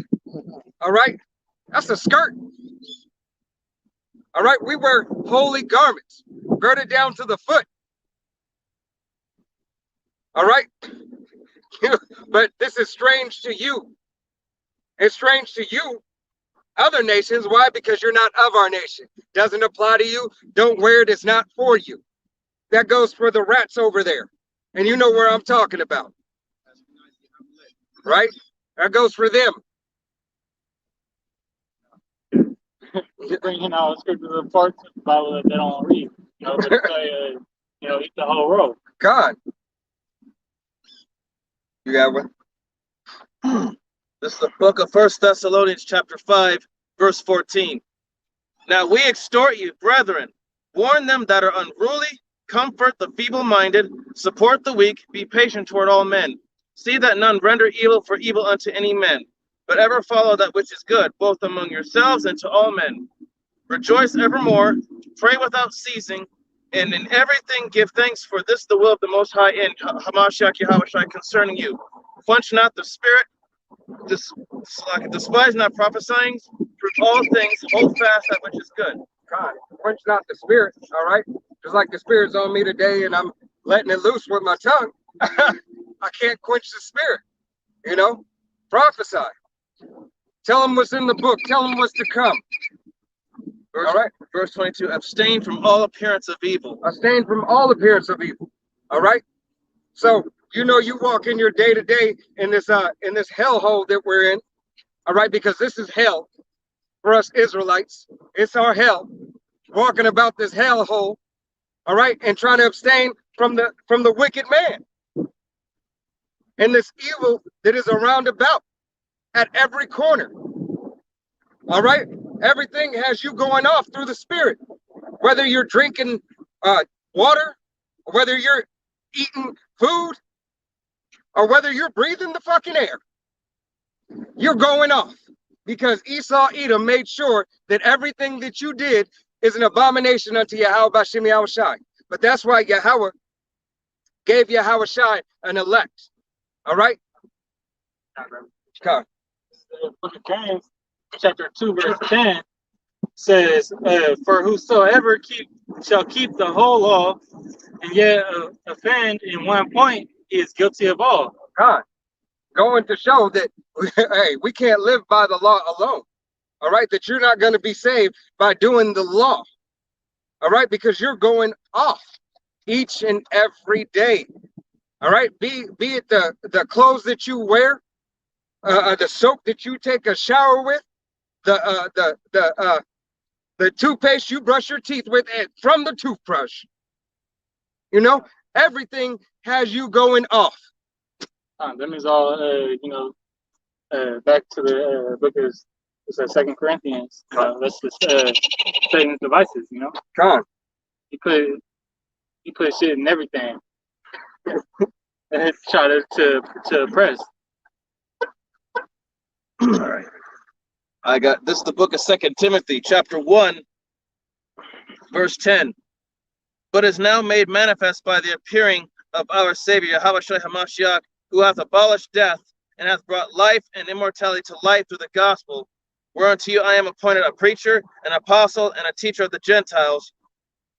All right, that's a skirt. All right, we wear holy garments, girded down to the foot. All right, but this is strange to you. It's strange to you, other nations. Why? Because you're not of our nation. Doesn't apply to you. Don't wear it. It's not for you. That goes for the rats over there. And you know where I'm talking about. Right? That goes for them. Bringing out scriptures of parts of the Bible that they don't read. But say, eat the whole roll. God. You got one? This is the book of 1 Thessalonians chapter 5, verse 14. Now we exhort you, brethren, warn them that are unruly, comfort the feeble-minded, support the weak, be patient toward all men. See that none render evil for evil unto any man, but ever follow that which is good, both among yourselves and to all men. Rejoice evermore, pray without ceasing, and in everything give thanks, for this the will of the Most High in Hamashiach Yahushua concerning you. Quench not the spirit, despise not prophesying, prove all things, hold fast that which is good. God, quench not the spirit, all right? Just like the spirit's on me today and I'm letting it loose with my tongue. I can't quench the spirit, Prophesy. Tell them what's in the book. Tell them what's to come. All right? Verse 22, abstain from all appearance of evil. Abstain from all appearance of evil. All right? So, you walk in your day-to-day in this hellhole that we're in, all right? Because this is hell for us Israelites. It's our hell. Walking about this hellhole, all right? And trying to abstain from the wicked man. And this evil that is around about at every corner. All right? Everything has you going off through the spirit. Whether you're drinking water, or whether you're eating food, or whether you're breathing the fucking air, you're going off. Because Esau Edom made sure that everything that you did is an abomination unto Yahweh Bashem Yahushai. But that's why Yahweh gave Yahushai an elect. All right? The book of James, chapter 2, verse 10, says, for whosoever shall keep the whole law, and yet offend in one point, he is guilty of all. God, going to show that, hey, we can't live by the law alone. All right? That you're not going to be saved by doing the law. All right? Because you're going off each and every day. All right, be it the clothes that you wear, the soap that you take a shower with, the toothpaste you brush your teeth with, and from the toothbrush. Everything has you going off. That means all, back to the book of 2 Corinthians. That's just Satan's devices. God, he put shit in everything. And try to oppress. All right. I got this is the book of 2 Timothy, chapter 1, verse 10. But is now made manifest by the appearing of our Savior, Yahushua Hamashiach, who hath abolished death and hath brought life and immortality to life through the gospel, whereunto you I am appointed a preacher, an apostle, and a teacher of the Gentiles.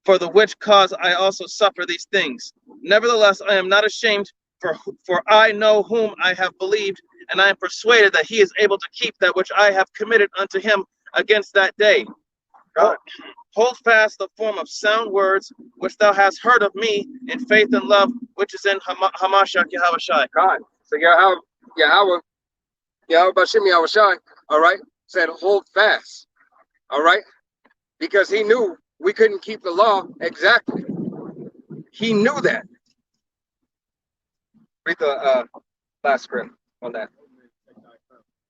for the which cause I also suffer these things. Nevertheless, I am not ashamed, for I know whom I have believed, and I am persuaded that he is able to keep that which I have committed unto him against that day. God. Hold fast the form of sound words which thou hast heard of me in faith and love which is in Hamashiach Yahushua. God. So Yahweh Bashim Yahushai, all right, said hold fast, all right, because he knew we couldn't keep the law exactly. He knew that. Read the last script on that.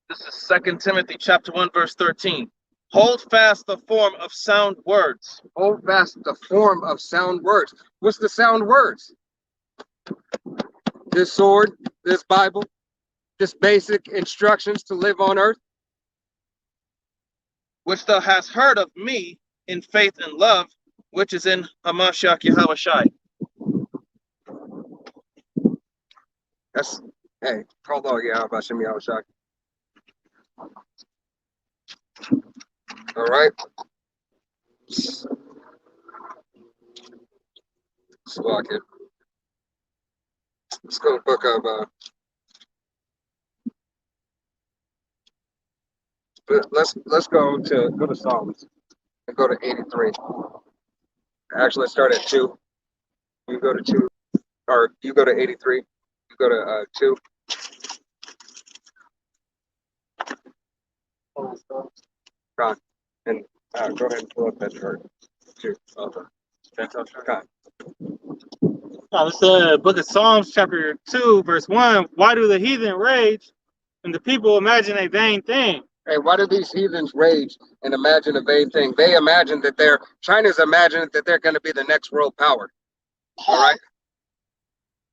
This is 2 Timothy chapter 1, verse 13. Hold fast the form of sound words. Hold fast the form of sound words. What's the sound words? This sword, this Bible, just basic instructions to live on earth. Which thou hast heard of me in faith and love, which is in Hamashiach Yahushua. That's, hey, hold on, Bashim Yahushai. All right. Swag it. Let's go to the book of let's go to Psalms and go to 83. Actually, let's start at 2. You go to 2, or you go to 83. You go to 2. God, and go ahead and pull up that chart. 2. God. Now, this book of Psalms, chapter 2, verse 1. Why do the heathen rage and the people imagine a vain thing? Hey, why do these heathens rage and imagine a vain thing? They imagine that China's imagining that they're going to be the next world power. All right.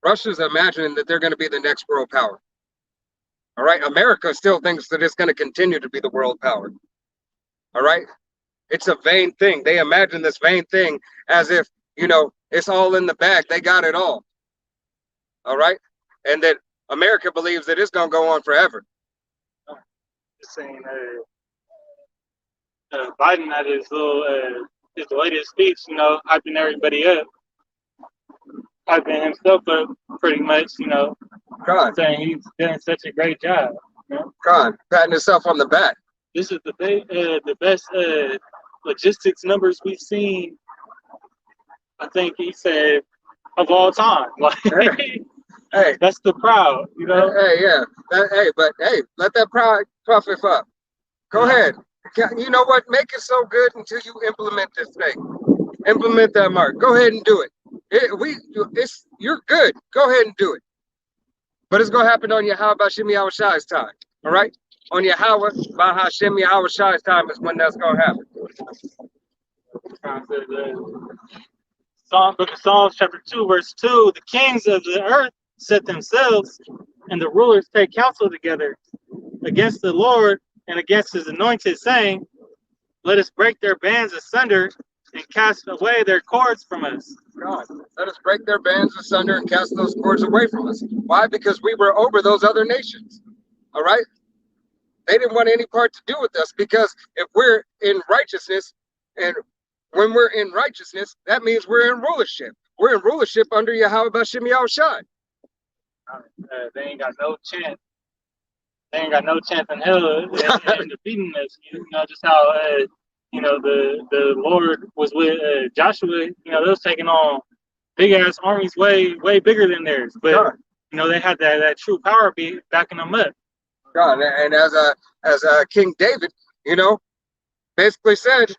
Russia's imagining that they're going to be the next world power. All right. America still thinks that it's going to continue to be the world power. All right. It's a vain thing. They imagine this vain thing as if, it's all in the bag. They got it all. All right. And that America believes that it's going to go on forever. Saying Biden at his latest speech, hyping everybody up, hyping himself up pretty much, God. saying he's doing such a great job. God, patting himself on the back. This is the best logistics numbers we've seen. I think he said of all time. Like, Hey, that's the crowd, Hey, yeah. But let that pride puff it up. Go ahead. You know what? Make it so good until you implement this thing. Implement that mark. Go ahead and do it. You're good. Go ahead and do it. But it's gonna happen on Yahweh Bashim Yahushai's time. All right? On Yahweh Bashim Yahushai's time is when that's gonna happen. Book of Psalms, chapter 2, verse 2. The kings of the earth set themselves, and the rulers take counsel together against the Lord and against his anointed, saying, let us break their bands asunder and cast away their cords from us. God, let us break their bands asunder and cast those cords away from us. Why? Because we were over those other nations. All right? They didn't want any part to do with us, because if we're in righteousness, and when we're in righteousness, that means we're in rulership. We're in rulership under Yahweh Bashim Yahushai. They ain't got no chance. They ain't got no chance in hell in defeating us. Just how the Lord was with Joshua. They was taking on big ass armies way bigger than theirs. But God. They had that true power backing them up. God, and as King David, basically said,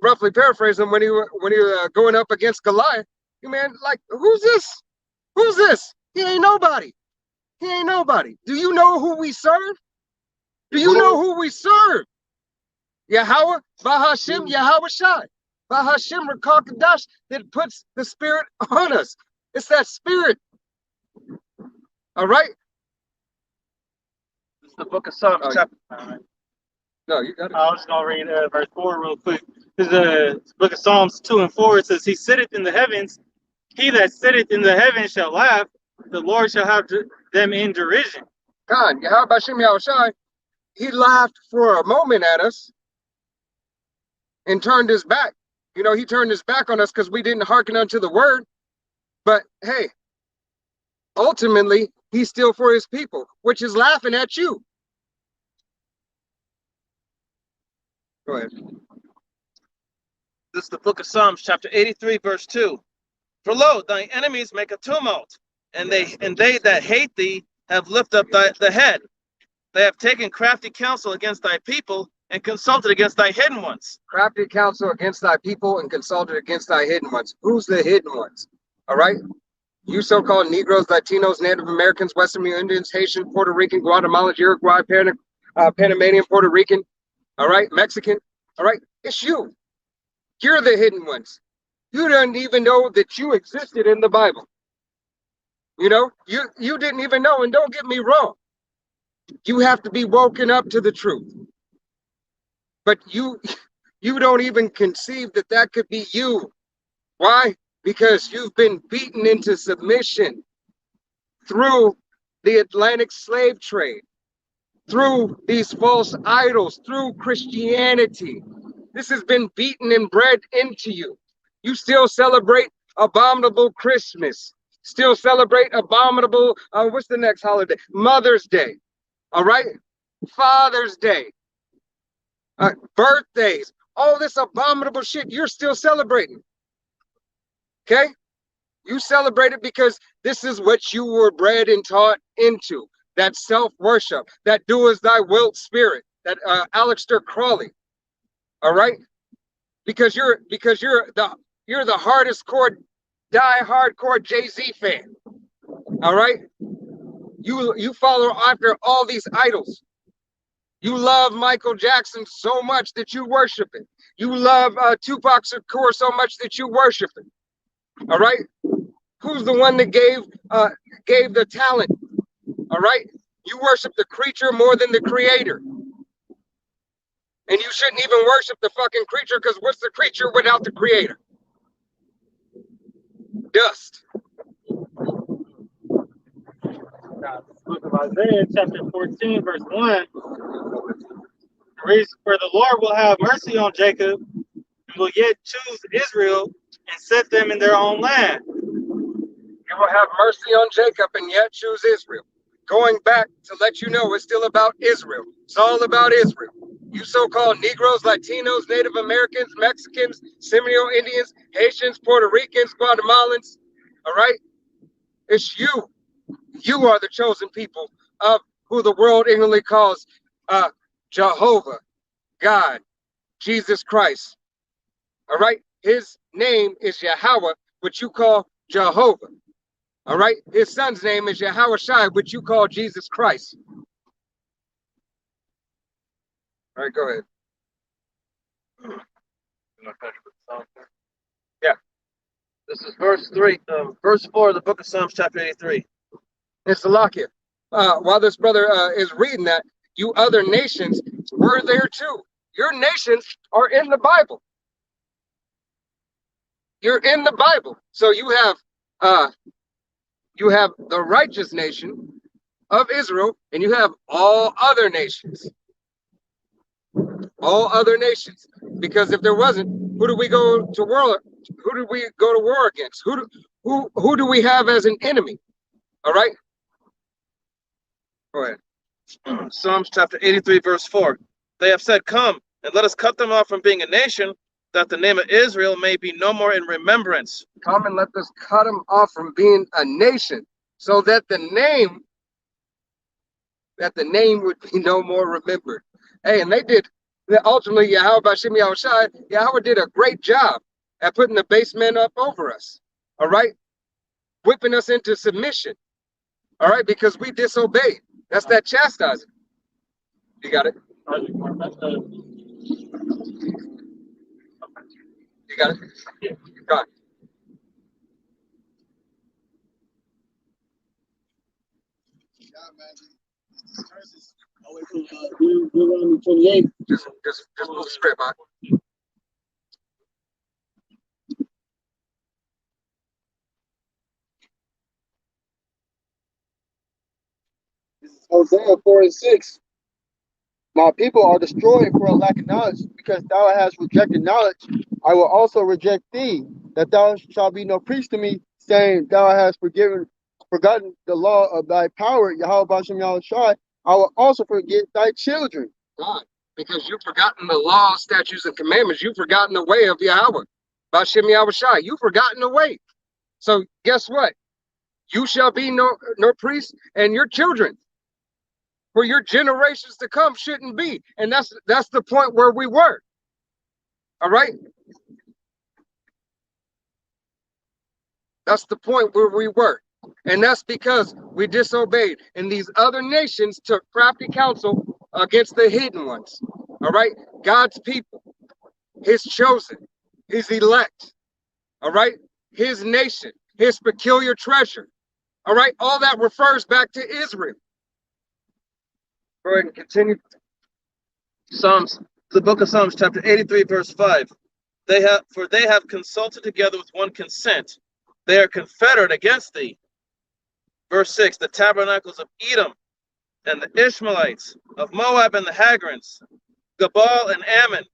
roughly paraphrasing, when he was going up against Goliath, like, who's this? Who's this? He ain't nobody. He ain't nobody. Do you know who we serve? Do you know who we serve? Yahweh, Bahashim, Yahweh Shai. Bahashim Rakal that puts the spirit on us. It's that spirit. All right? It's the book of Psalms, chapter. No, you got it. I was going to read verse 4 real quick. This is the book of Psalms 2 and 4. It says, he sitteth in the heavens. He that sitteth in the heavens shall laugh. The Lord shall have them in derision. God, Yahweh Bashim Yahushai, he laughed for a moment at us and turned his back You know, he turned his back on us because we didn't hearken unto the word. But hey, ultimately, he's still for his people, which is laughing at you. Go ahead. This is the book of Psalms, chapter 83, verse 2. For lo, thy enemies make a tumult, and they that hate thee have lifted up the head. They have taken crafty counsel against thy people and consulted against thy hidden ones. Crafty counsel against thy people and consulted against thy hidden ones. Who's the hidden ones? All right. You so-called Negroes, Latinos, Native Americans, Western Indians, Haitian, Puerto Rican, Guatemalans, Uruguay, Panamanian, Puerto Rican, all right, Mexican, all right, it's you. You're the hidden ones. You didn't even know that you existed in the Bible. You know, you didn't even know, and don't get me wrong. You have to be woken up to the truth. But you don't even conceive that that could be you. Why? Because you've been beaten into submission through the Atlantic slave trade, through these false idols, through Christianity. This has been beaten and bred into you. You still celebrate abominable Christmas, still celebrate abominable, what's the next holiday? Mother's Day, all right? Father's Day, birthdays, all this abominable shit you're still celebrating. Okay? You celebrate it because this is what you were bred and taught into. That self-worship, that do as thy wilt spirit, that Aleister Crowley. All right? Because you're the hardest core, die-hardcore Jay-Z fan. All right? You follow after all these idols. You love Michael Jackson so much that you worship it. You love Tupac Shakur so much that you worship it. All right? Who's the one that gave the talent? All right? You worship the creature more than the creator. And you shouldn't even worship the fucking creature, because what's the creature without the creator? Dust. Book of Isaiah, chapter 14, verse 1. Reads, for the Lord will have mercy on Jacob, and will yet choose Israel, and set them in their own land. He will have mercy on Jacob and yet choose Israel. Going back to let you know, it's still about Israel. It's all about Israel. You so-called Negroes, Latinos, Native Americans, Mexicans, Seminole Indians, Haitians, Puerto Ricans, Guatemalans, all right? It's you. You are the chosen people of who the world ignorantly calls Jehovah, God, Jesus Christ. All right? His name is Yahweh, which you call Jehovah. All right? His son's name is Yahweh Shai, which you call Jesus Christ. All right, go ahead. Yeah. This is verse 4 of the book of Psalms, chapter 83. It's the lock here. While this brother is reading that, you other nations were there too. Your nations are in the Bible. You're in the Bible. So you have the righteous nation of Israel, and you have all other nations. All other nations. Because if there wasn't, who do we go to war? Who do we go to war against? Who do we have as an enemy? All right. Go ahead. Psalms chapter 83, verse 4. They have said, come, and let us cut them off from being a nation, that the name of Israel may be no more in remembrance. Come and let us cut them off from being a nation, so that the name would be no more remembered. Hey, and they did. Ultimately, Yahweh Bashim Yahushai, Yahweh did a great job at putting the base men up over us. All right, whipping us into submission. All right, because we disobeyed. That's that chastising. You got it. You got it? Yeah. Got it. Deuteronomy 28. Just move the script, man. Hosea 4 and 6. My people are destroyed for a lack of knowledge, because thou hast rejected knowledge, I will also reject thee, that thou shalt be no priest to me, saying, thou hast forgotten the law of thy power, Yahweh Bashem Yahushai. I will also forget thy children. God, because you've forgotten the laws, statutes, and commandments. You've forgotten the way of Yahweh. Bashem Yahushai. You've forgotten the way. So guess what? You shall be no priest, and your children for your generations to come shouldn't be. And that's the point where we were. All right. That's the point where we were. And that's because we disobeyed. And these other nations took crafty counsel against the hidden ones. All right. God's people, his chosen, his elect. All right. His nation, his peculiar treasure. All right. All that refers back to Israel. Go ahead and continue. The book of Psalms, chapter 83, verse 5. They have consulted together with one consent. They are confederate against thee. Verse 6, the tabernacles of Edom and the Ishmaelites, of Moab and the Hagrians, Gabal and Ammon,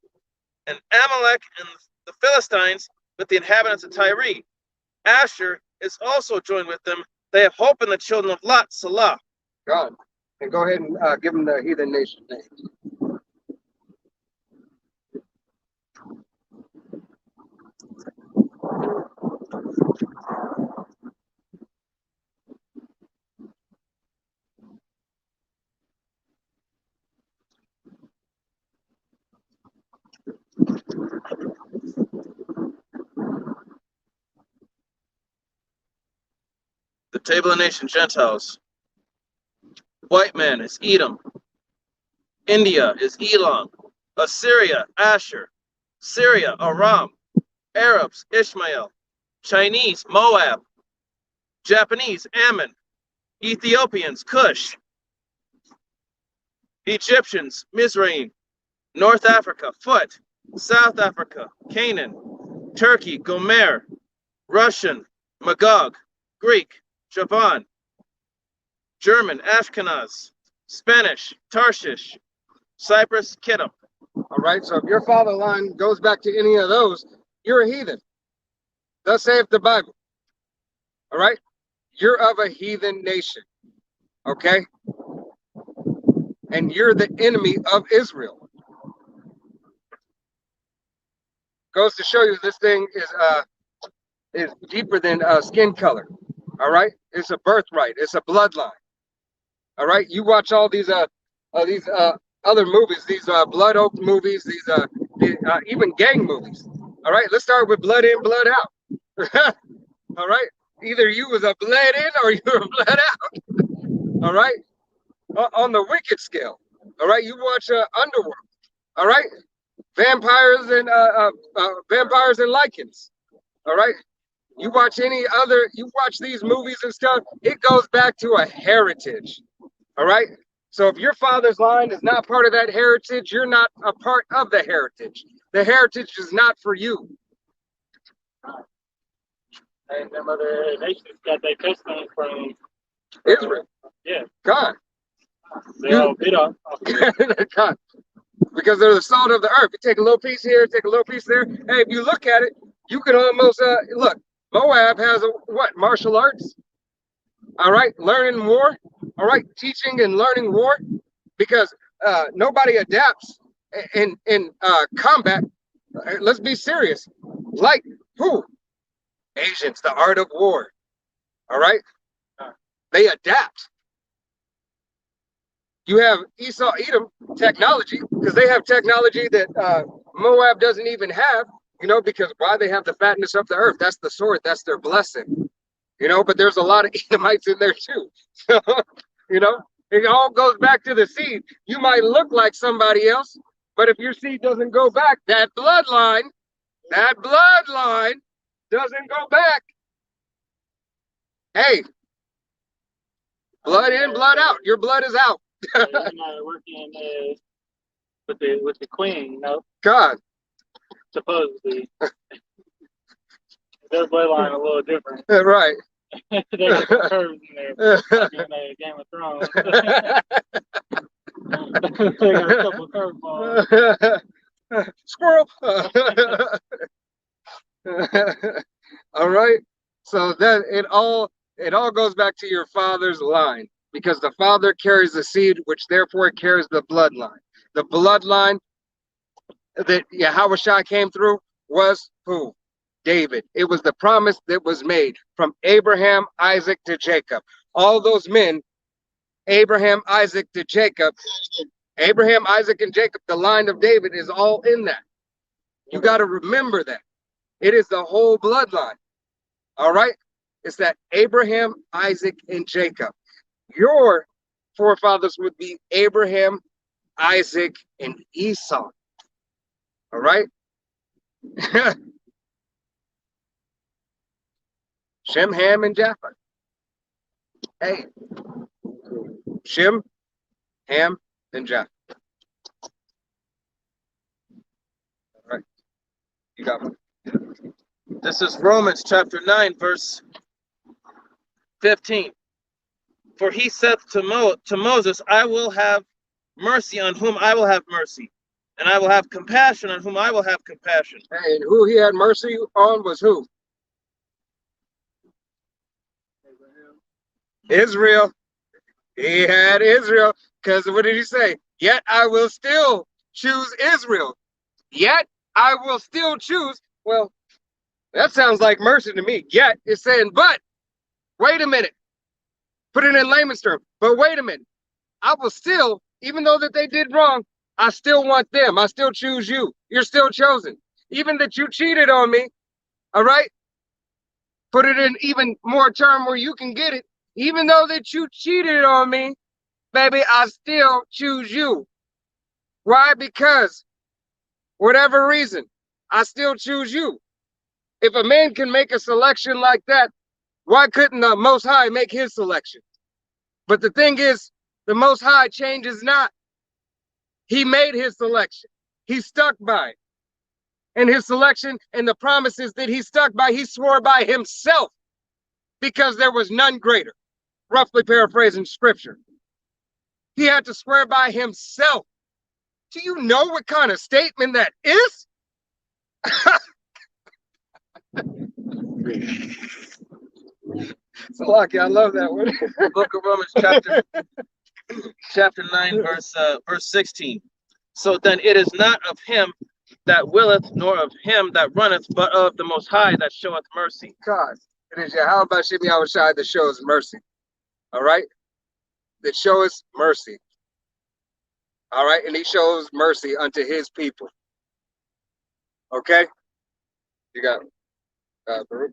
and Amalek and the Philistines with the inhabitants of Tyre. Asher is also joined with them. They have hope in the children of Lot, Salah. God. And go ahead and give them the heathen nation names. The table of nations, Gentiles. White man is Edom. India is Elam. Assyria, Asher. Syria, Aram. Arabs, Ishmael. Chinese, Moab. Japanese, Ammon. Ethiopians, Cush. Egyptians, Mizraim. North Africa, Phut. South Africa, Canaan. Turkey, Gomer. Russian, Magog. Greek, Javan. German, Ashkenaz. Spanish, Tarshish. Cyprus, Kittim. All right. So if your father line goes back to any of those, you're a heathen. Thus saith the Bible. All right. You're of a heathen nation. Okay. And you're the enemy of Israel. Goes to show you this thing is deeper than skin color. All right. It's a birthright. It's a bloodline. All right. You watch all these other movies, these blood oath movies, these even gang movies. All right. Let's start with blood in, blood out. All right. Either you was a bled in or you were bled out. All right. On the wicked scale. All right. You watch Underworld. All right. Vampires and lichens. All right. You watch these movies and stuff, it goes back to a heritage. All right. So if your father's line is not part of that heritage, you're not a part of the heritage. The heritage is not for you. And them other nations got their testimony from Israel. Yeah. God. They all bit off. God. Because they're the salt of the earth. You take a little piece here, take a little piece there. Hey, if you look at it, you can almost look. Moab has martial arts. All right, learning war. All right, teaching and learning war, because nobody adapts in combat. Let's be serious. Like who? Asians, the art of war. All right, they adapt. You have Esau, Edom technology, because they have technology that Moab doesn't even have. You know, because why? They have the fatness of the earth. That's the sword. That's their blessing. You know, but there's a lot of Edomites in there too. So, you know, it all goes back to the seed. You might look like somebody else, but if your seed doesn't go back, that bloodline doesn't go back. Hey, blood in, blood out. Your blood is out. You're not working with the queen, you know. God. Supposedly. Their bloodline a little different. Right. They got some curves in there. Like in Game of Thrones. They got a couple curveballs. Squirrel. All right. So that it all goes back to your father's line because the father carries the seed, which therefore carries the bloodline. The bloodline that Yahweh came through was who? David. It was the promise that was made from Abraham, Isaac to Jacob. All those men, Abraham, Isaac to Jacob, Abraham, Isaac, and Jacob, the line of David is all in that. You got to remember that. It is the whole bloodline. All right? It's that Abraham, Isaac, and Jacob. Your forefathers would be Abraham, Isaac, and Esau. All right? Shem, Ham, and Japheth. Hey. Shem, Ham, and Japheth. All right. You got one. This is Romans chapter 9, verse 15. For he saith to Moses, I will have mercy on whom I will have mercy, and I will have compassion on whom I will have compassion. And who he had mercy on was who? Israel. He had Israel. Because what did he say? Yet I will still choose Israel. Yet I will still choose. Well, that sounds like mercy to me. Yet it's saying, but wait a minute. Put it in layman's terms. But wait a minute. I will still, even though that they did wrong, I still want them. I still choose you. You're still chosen. Even that you cheated on me. All right. Put it in even more term where you can get it. Even though that you cheated on me, baby, I still choose you. Why? Because whatever reason, I still choose you. If a man can make a selection like that, why couldn't the Most High make his selection? But the thing is, the Most High changes not. He made his selection. He stuck by it. And his selection and the promises that he stuck by, he swore by himself because there was none greater. Roughly paraphrasing scripture. He had to swear by himself. Do you know what kind of statement that is? So lucky, I love that one. Book of Romans chapter 9, verse 16. So then it is not of him that willeth, nor of him that runneth, but of the Most High that showeth mercy. God, it is Yahweh Bashem Yahweh Shai that shows mercy. All right? That shows mercy. All right? And he shows mercy unto his people. Okay? You got Baruch.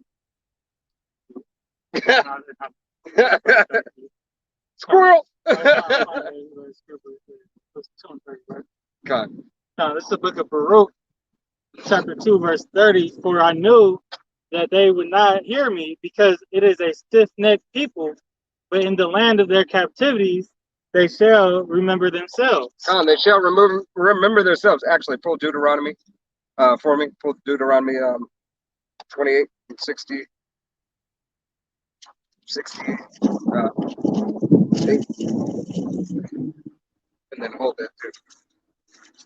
Squirrel! God. No, this is the book of Baruch, chapter 2, verse 30. For I knew that they would not hear me, because it is a stiff-necked people, but in the land of their captivities they shall remember themselves. They shall remember themselves. Actually, pull Deuteronomy for me. Pull Deuteronomy 28 and 68. 8. And then hold that too.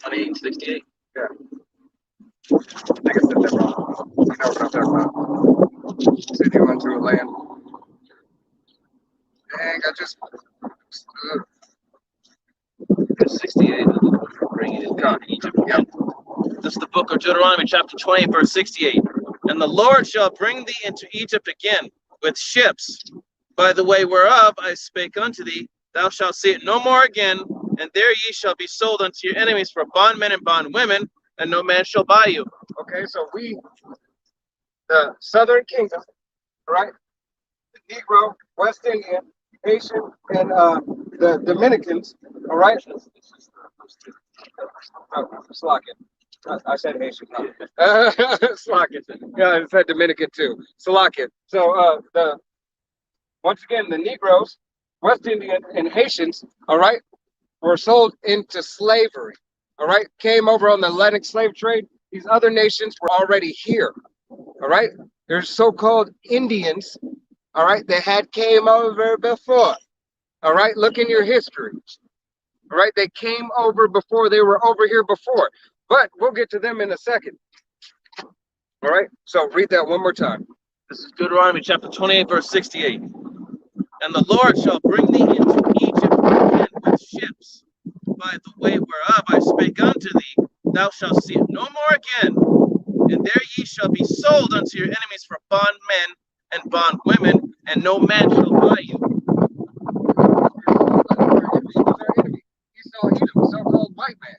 28, 68. Yeah. I think I said that wrong. You know what I'm talking about. Said you went to a land. Dang, I just. 68. Bringing it down in Egypt. Yep. This is the book of Deuteronomy, chapter 20, verse 68. And the Lord shall bring thee into Egypt again with ships, by the way whereof I spake unto thee. Thou shalt see it no more again, and there ye shall be sold unto your enemies for bondmen and bondwomen, and no man shall buy you. Okay, so we, the Southern Kingdom, right? The Negro, West Indian, Haitian, and the Dominicans, all right? Slakin. I said Haitian. Slakin. Yeah, I said Dominican too. Slakin. So once again, the Negroes, West Indian, and Haitians, all right, were sold into slavery. All right, came over on the Atlantic slave trade. These other nations were already here. All right, there's so-called Indians. All right, they had came over before. All right, look in your history. All right, they came over before. They were over here before. But we'll get to them in a second. All All right. So read that one more time. This is Deuteronomy chapter 28, verse 68. And the Lord shall bring thee into Egypt again with ships, by the way whereof I spake unto thee. Thou shalt see it no more again. And there ye shall be sold unto your enemies for bondmen and bondwomen, and no man shall buy you. Esau, Edom, so-called white man.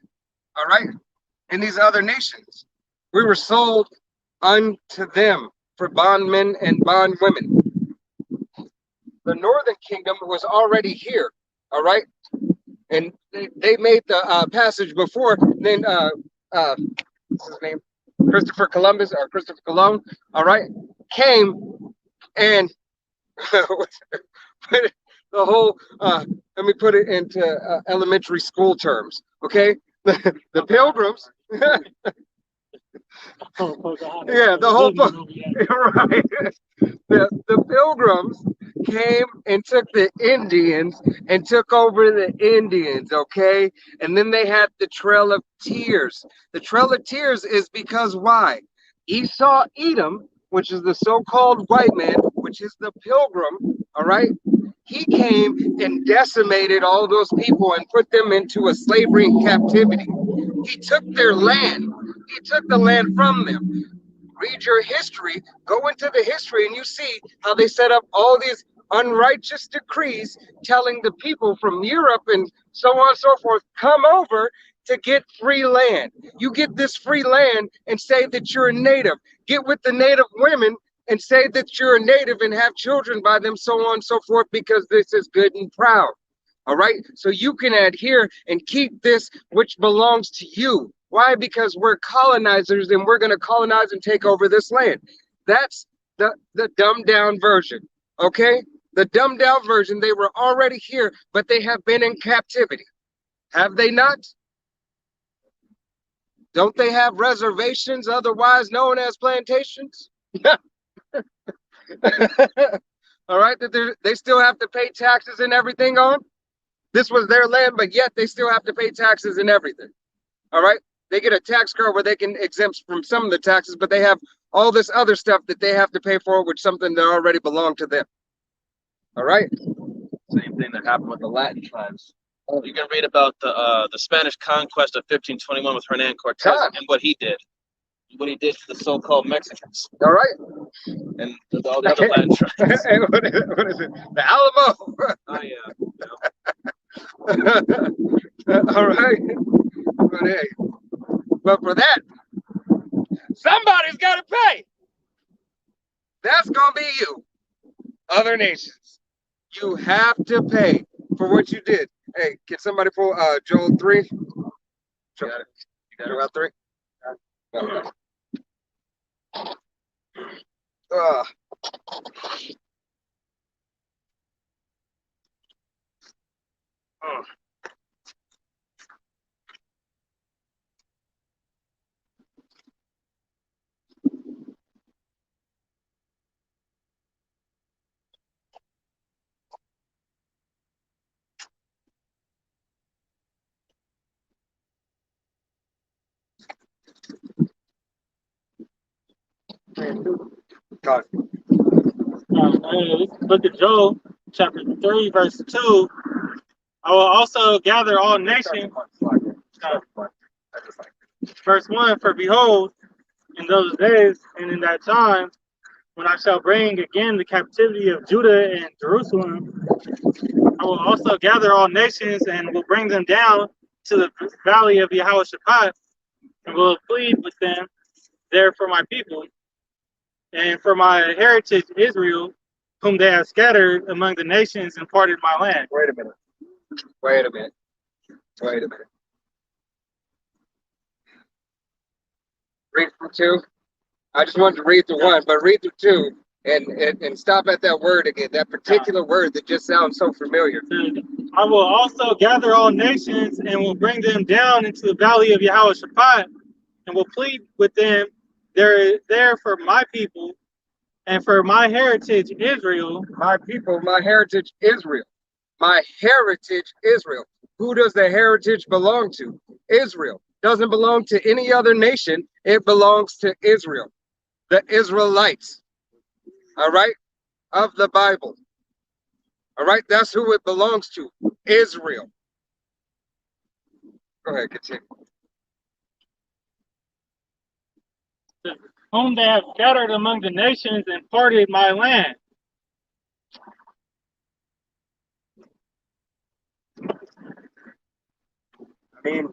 All right. And these other nations, we were sold unto them for bondmen and bondwomen. The northern kingdom was already here. All right. And they made the passage before. Then what's his name? Christopher Columbus or Christopher Colon. All right. Came and the whole let me put it into elementary school terms. Okay. The pilgrims. Yeah, the whole right. The pilgrims came and took the Indians and took over the Indians, okay? And then they had the Trail of Tears. The Trail of Tears is because why? Esau Edom, which is the so-called white man, which is the pilgrim, all right? He came and decimated all those people and put them into a slavery and captivity. He took their land. He took the land from them. Read your history, go into the history, and you see how they set up all these unrighteous decrees telling the people from Europe and so on and so forth, come over to get free land. You get this free land and say that you're a native. Get with the native women and say that you're a native and have children by them, so on and so forth, because this is good and proud. All right, so you can adhere and keep this which belongs to you. Why? Because we're colonizers and we're going to colonize and take over this land. That's the dumbed down version. Okay, the dumbed down version. They were already here, but they have been in captivity. Have they not? Don't they have reservations, otherwise known as plantations? All right, that they still have to pay taxes and everything on. This was their land, but yet they still have to pay taxes and everything. All right, they get a tax card where they can exempt from some of the taxes, but they have all this other stuff that they have to pay for, which something that already belonged to them. All right. Same thing that happened with the Latin tribes. You can read about the Spanish conquest of 1521 with Hernan Cortez and what he did to the so-called Mexicans. All right. And all the other Latin tribes. What is it? The Alamo. Oh yeah. All right. But hey, but for that, somebody's got to pay. That's gonna be you. Other nations, you have to pay for what you did. Hey, can somebody pull Joel 3? You got it. You got about 3? Okay. God. Look at Joel chapter 3, verse 2. I will also gather all nations. Verse 1, for behold, in those days and in that time, when I shall bring again the captivity of Judah and Jerusalem, I will also gather all nations and will bring them down to the valley of Jehoshaphat, and will plead with them there for my people, and for my heritage Israel, whom they have scattered among the nations and parted my land. Wait a minute. Wait a minute. Wait a minute. Read through 2. I just wanted to read through 1, but read through 2 and stop at that word again, that particular word that just sounds so familiar. I will also gather all nations and will bring them down into the valley of Jehoshaphat, and will plead with them there for my people and for my heritage Israel. My people, my heritage Israel. My heritage Israel. Who does the heritage belong to? Israel. Doesn't belong to any other nation. It belongs to Israel. the Israelites, all right, of the Bible. All right, that's who it belongs to, Israel. Go ahead, continue. Whom they have scattered among the nations and parted my land. I mean,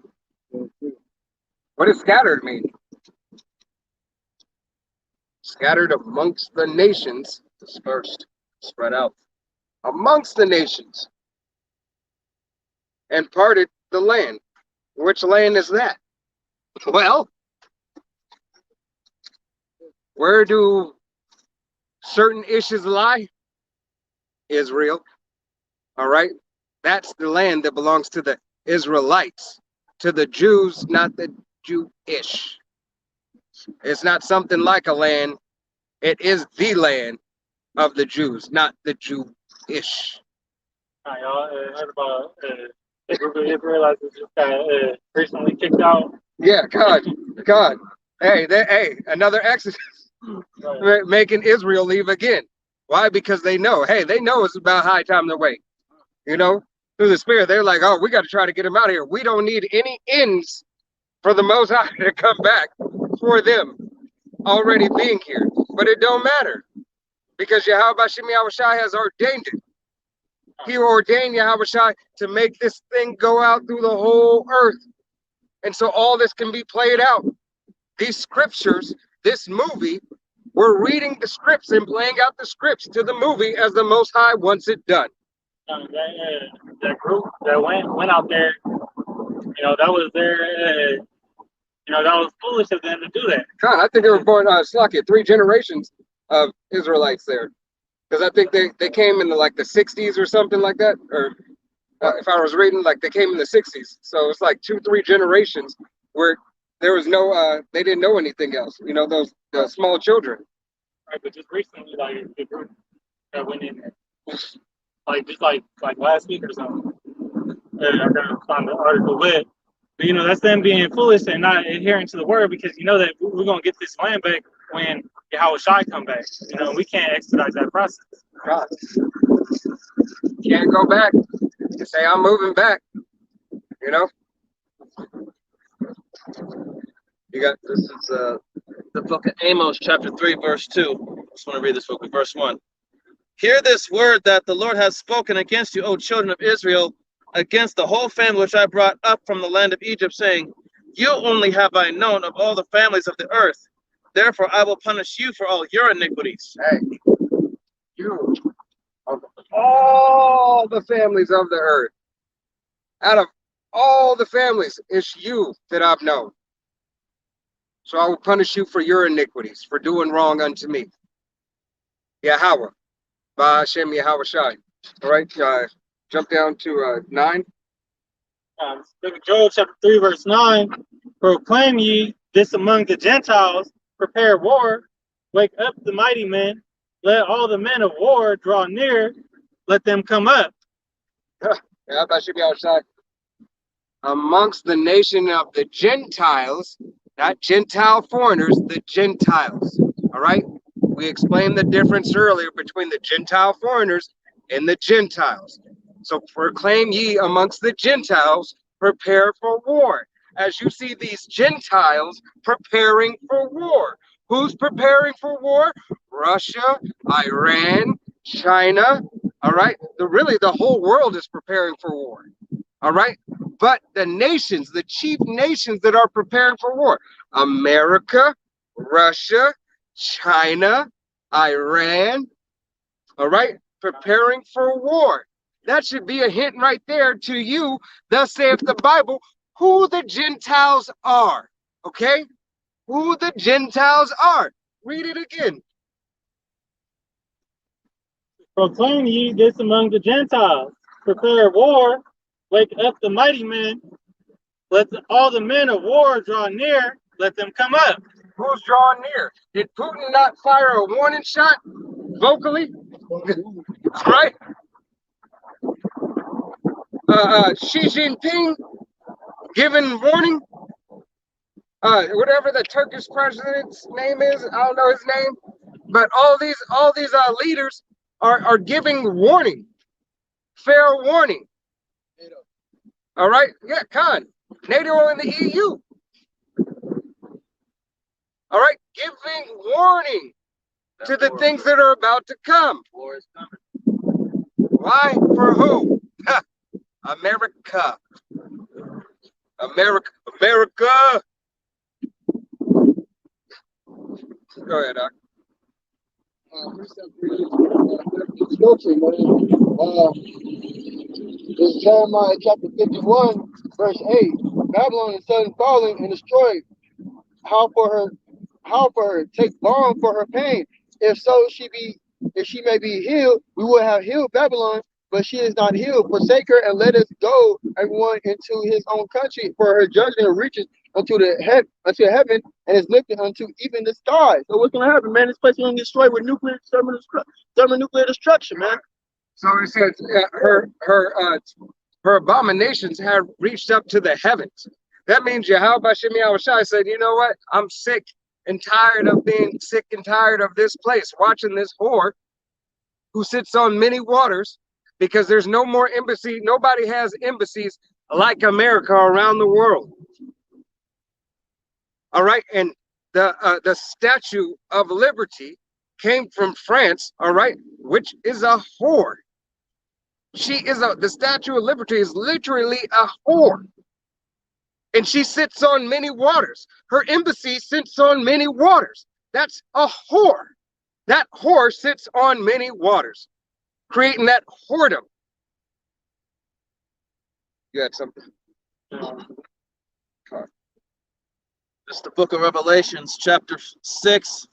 what does scattered mean? Scattered amongst the nations, dispersed, spread out amongst the nations, and parted the land. Which land is that? Well, where do certain issues lie? Israel. All right. That's the land that belongs to the Israelites, to the Jews, not the Jewish. It's not something like a land. It is the land of the Jews, not the Jewish. Y'all heard about a group of Israelites that just got recently kicked out. Yeah, God. Hey, another Exodus. Right. Making Israel leave again. Why? Because they know, they know it's about high time to wait. You know, through the Spirit, they're like, oh, we got to try to get them out of here. We don't need any ends for the Most High to come back for them already being here. But it don't matter because Yahweh Shem Yahushai has ordained it. He ordained Yahweh Shai to make this thing go out through the whole earth. And so all this can be played out. These scriptures, this movie, we're reading the scripts and playing out the scripts to the movie as the Most High wants it done. That group that went out there, that was their, that was foolish of them to do that. God, I think they were born, Slakia, 3 generations of Israelites there. Because I think they came in like the 60s or something like that. Or if I was reading, like they came in the 60s. So it's like 2-3 generations where there was no, they didn't know anything else. Those small children. Right, but just recently, like the group that went in there, like last week or something. I gotta find the article with. But that's them being foolish and not adhering to the word because that we're gonna get this land back when Yahweh Shai come back. We can't expedite that process. God. Can't go back and say I'm moving back. You got this is The book of Amos, chapter 3, verse 2. I just want to read this book, verse 1. Hear this word that the Lord has spoken against you, O children of Israel, against the whole family which I brought up from the land of Egypt, saying, you only have I known of all the families of the earth. Therefore I will punish you for all your iniquities. hey, you of all the families of the earth, out of all the families, it's you that I've known. So I will punish you for your iniquities, for doing wrong unto me. Yahweh, Ba'ashem Yahweh Shai. All right, jump down to 9. Book of Joel, chapter 3, verse 9. Proclaim ye this among the Gentiles, prepare war, wake up the mighty men, let all the men of war draw near, let them come up. Yeah, Ba'ashem Yahweh Shai. Amongst the nation of the Gentiles, not Gentile foreigners, the Gentiles. All right? We explained the difference earlier between the Gentile foreigners and the Gentiles. So proclaim ye amongst the Gentiles, prepare for war. As you see these Gentiles preparing for war. Who's preparing for war? Russia, Iran, China. All right? Really, the whole world is preparing for war. All right? But the nations, the chief nations that are preparing for war, America, Russia, China, Iran, all right, preparing for war. That should be a hint right there to you, thus saith the Bible, who the Gentiles are, okay? Who the Gentiles are. Read it again. Proclaim ye this among the Gentiles, prepare war, wake up the mighty men, let all the men of war draw near, let them come up. Who's drawing near? Did Putin not fire a warning shot vocally? Right? Xi Jinping giving warning? whatever the Turkish president's name is, I don't know his name, but all these leaders are giving warning, fair warning. All right, yeah, Khan, NATO and the EU. All right, giving warning to the things that are about to come. War is coming. Why? For who? America. America. America. Go ahead, Doc. Scripture, man. This is Jeremiah chapter 51, verse 8. Babylon is suddenly fallen and destroyed. How for her take long for her pain. If she may be healed, we will have healed Babylon, but she is not healed. Forsake her and let us go, everyone, into his own country, for her judgment reaches unto heaven and is lifted unto even the stars. So what's gonna happen, man? This place is gonna get destroyed with thermonuclear destruction, man. So it says her abominations have reached up to the heavens. That means Yahweh Shemi Awashai said, you know what? I'm sick and tired of being sick and tired of this place, watching this whore who sits on many waters, because there's no more embassy. Nobody has embassies like America around the world. All right, and the Statue of Liberty came from France, all right, which is a whore. The Statue of Liberty is literally a whore. And she sits on many waters. Her embassy sits on many waters. That's a whore. That whore sits on many waters, creating that whoredom. You had something? It's the book of Revelations, chapter 6,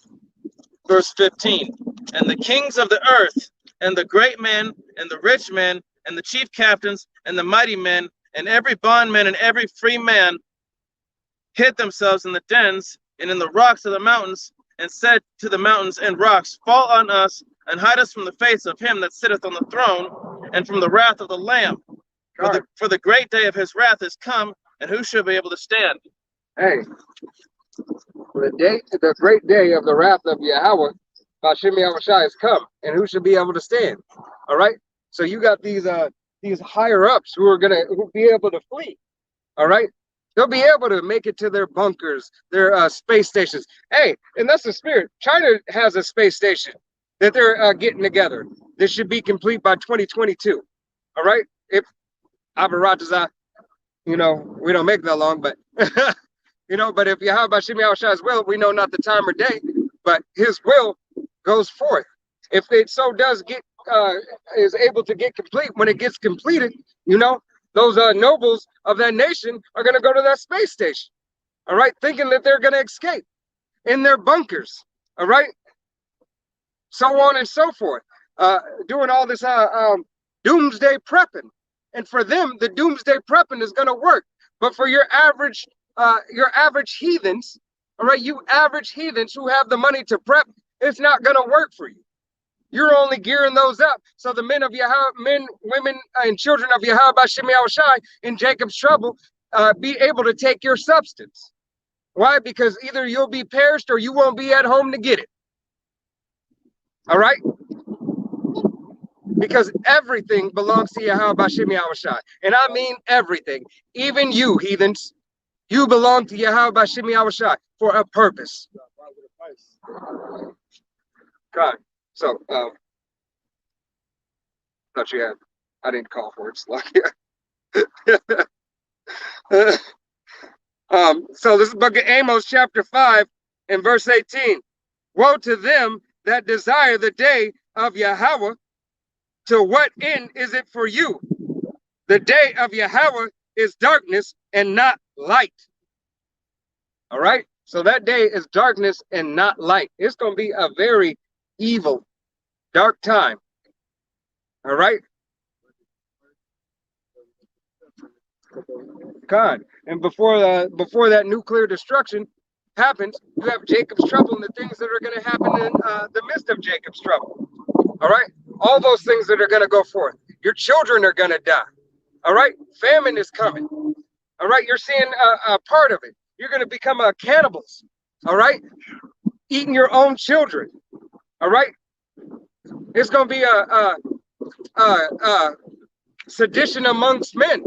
verse 15. And the kings of the earth, and the great men, and the rich men, and the chief captains, and the mighty men, and every bondman and every free man hid themselves in the dens and in the rocks of the mountains, and said to the mountains and rocks, fall on us, and hide us from the face of him that sitteth on the throne, and from the wrath of the Lamb. For the great day of his wrath is come, and who shall be able to stand? Hey, the great day of the wrath of Yahweh, Bashim Yahushai, has come, and who shall be able to stand? All right. So you got these higher ups who will be able to flee. All right. They'll be able to make it to their bunkers, their space stations. Hey, and that's the spirit. China has a space station that they're getting together. This should be complete by 2022. All right. If Abarataza, we don't make that long, but but if Yahweh Bashim Yahushai's will, we know not the time or day, but his will goes forth. If it so does is able to get complete, when it gets completed, those nobles of that nation are going to go to that space station, all right, thinking that they're going to escape in their bunkers, all right, so on and so forth, doing all this doomsday prepping. And for them, the doomsday prepping is going to work. But for your average heathens, all right, you average heathens who have the money to prep, it's not going to work for you. You're only gearing those up so the men, women, and children of Yahweh Bashim Yahushai in Jacob's trouble be able to take your substance. Why? Because either you'll be perished or you won't be at home to get it. All right? Because everything belongs to Yahweh Bashim Yahushai. And I mean everything. Even you, heathens. You belong to Yahweh Bashim Yahushai for a purpose. God. So, thought you had, I didn't call for it. So this is book of Amos, chapter 5, and verse 18. Woe to them that desire the day of Yahweh. To what end is it for you? The day of Yahweh is darkness and not light. All right. So that day is darkness and not light. It's going to be a very evil, dark time. All right. God. And before that nuclear destruction happens, you have Jacob's trouble and the things that are going to happen in the midst of Jacob's trouble. All right. All those things that are going to go forth. Your children are going to die. All right. Famine is coming. All right. You're seeing a part of it. You're going to become cannibals. All right. Eating your own children. All right. It's going to be a sedition amongst men.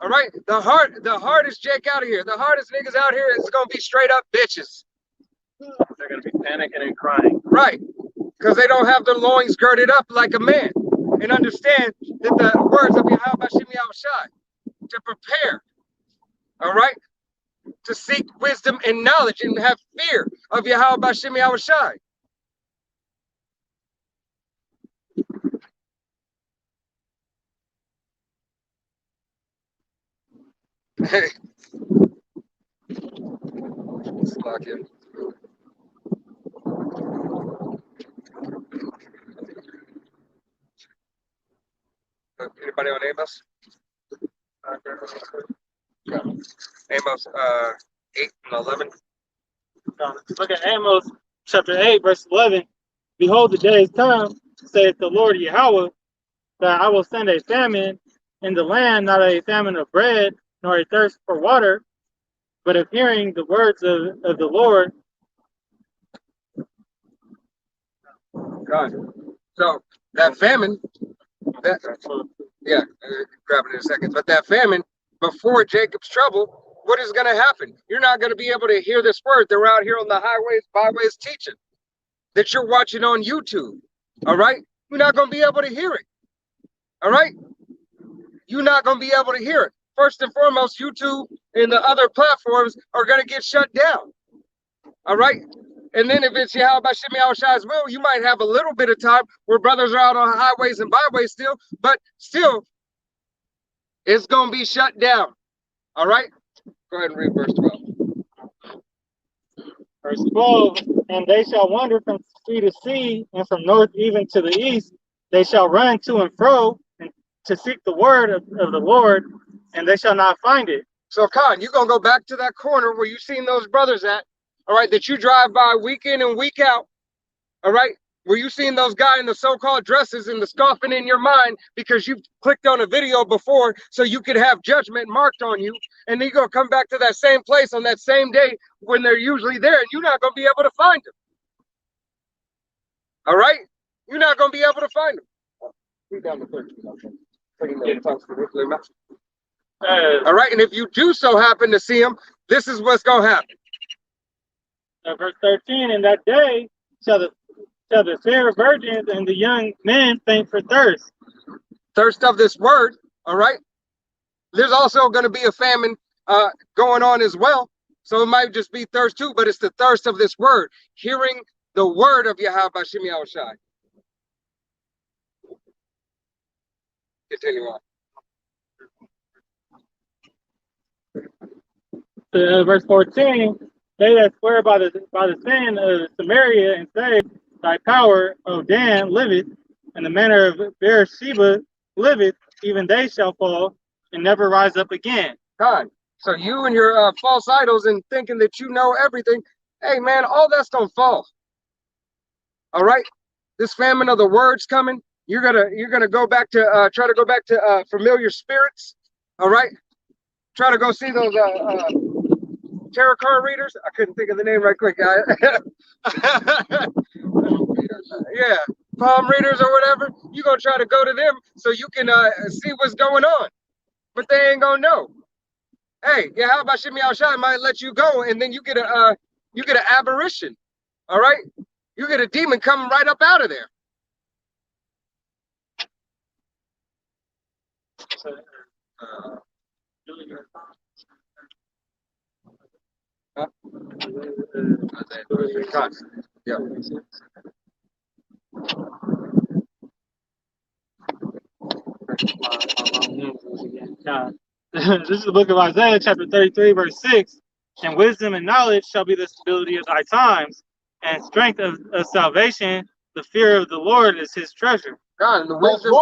All right. The hardest Jake out of here, the hardest niggas out here is going to be straight up bitches. They're going to be panicking and crying. Right. Because they don't have their loins girded up like a man and understand that the words of Yahweh Bashim Yahushai to prepare. All right. To seek wisdom and knowledge and have fear of Yahweh Bashim Yahushai. Hey. Let's lock in. Anybody on Amos? Amos 8 and 11. Look at Amos chapter 8, verse 11. Behold, the days come, saith the Lord Yahweh, that I will send a famine in the land, not a famine of bread, nor a thirst for water, but of hearing the words of the Lord. God. So that famine, grab it in a second. But that famine, before Jacob's trouble, what is going to happen? You're not going to be able to hear this word. They're out here on the highways, byways teaching that you're watching on YouTube. All right? You're not going to be able to hear it. All right? You're not going to be able to hear it. First and foremost, YouTube and the other platforms are going to get shut down. All right? And then if it's Yahweh Bashim Yahushai's will, you might have a little bit of time where brothers are out on highways and byways still, but still, it's going to be shut down. All right? Go ahead and read verse 12. Verse 12, and they shall wander from sea to sea, and from north even to the east. They shall run to and fro and to seek the word of the Lord, and they shall not find it. So, Khan, you're going to go back to that corner where you've seen those brothers at, all right, that you drive by week in and week out, all right, where you've seen those guys in the so-called dresses and the scoffing in your mind because you've clicked on a video before so you could have judgment marked on you, and then you're going to come back to that same place on that same day when they're usually there, and you're not going to be able to find them. All right? You're not going to be able to find them. Read down the 13. All right, and if you do so happen to see them, this is what's going to happen. Verse 13, in that day shall the fair virgins and the young men faint for thirst. Thirst of this word, all right? There's also going to be a famine going on as well. So it might just be thirst too, but it's the thirst of this word, hearing the word of Yahweh Bashim Yahushai. Continue on. Verse 14, they that swear by the sin of Samaria and say, thy power, O Dan, liveth, and the manner of Beersheba liveth, even they shall fall and never rise up again. God, so you and your false idols and thinking that you know everything, hey man, all that's gonna fall. All right, this famine of the words coming. You're gonna go back to try to go back to familiar spirits. All right, try to go see those tarot card readers. I couldn't think of the name right quick, guys. Yeah, palm readers or whatever. You're gonna try to go to them so you can see what's going on, but they ain't gonna know. Hey, yeah, how about Shimmy Al-Shai might let you go, and then you get an aberration. All right, you get a demon coming right up out of there. Yeah. This is the book of Isaiah, chapter 33, verse 6. And wisdom and knowledge shall be the stability of thy times, and strength of salvation. The fear of the Lord is his treasure. God, and the wisdom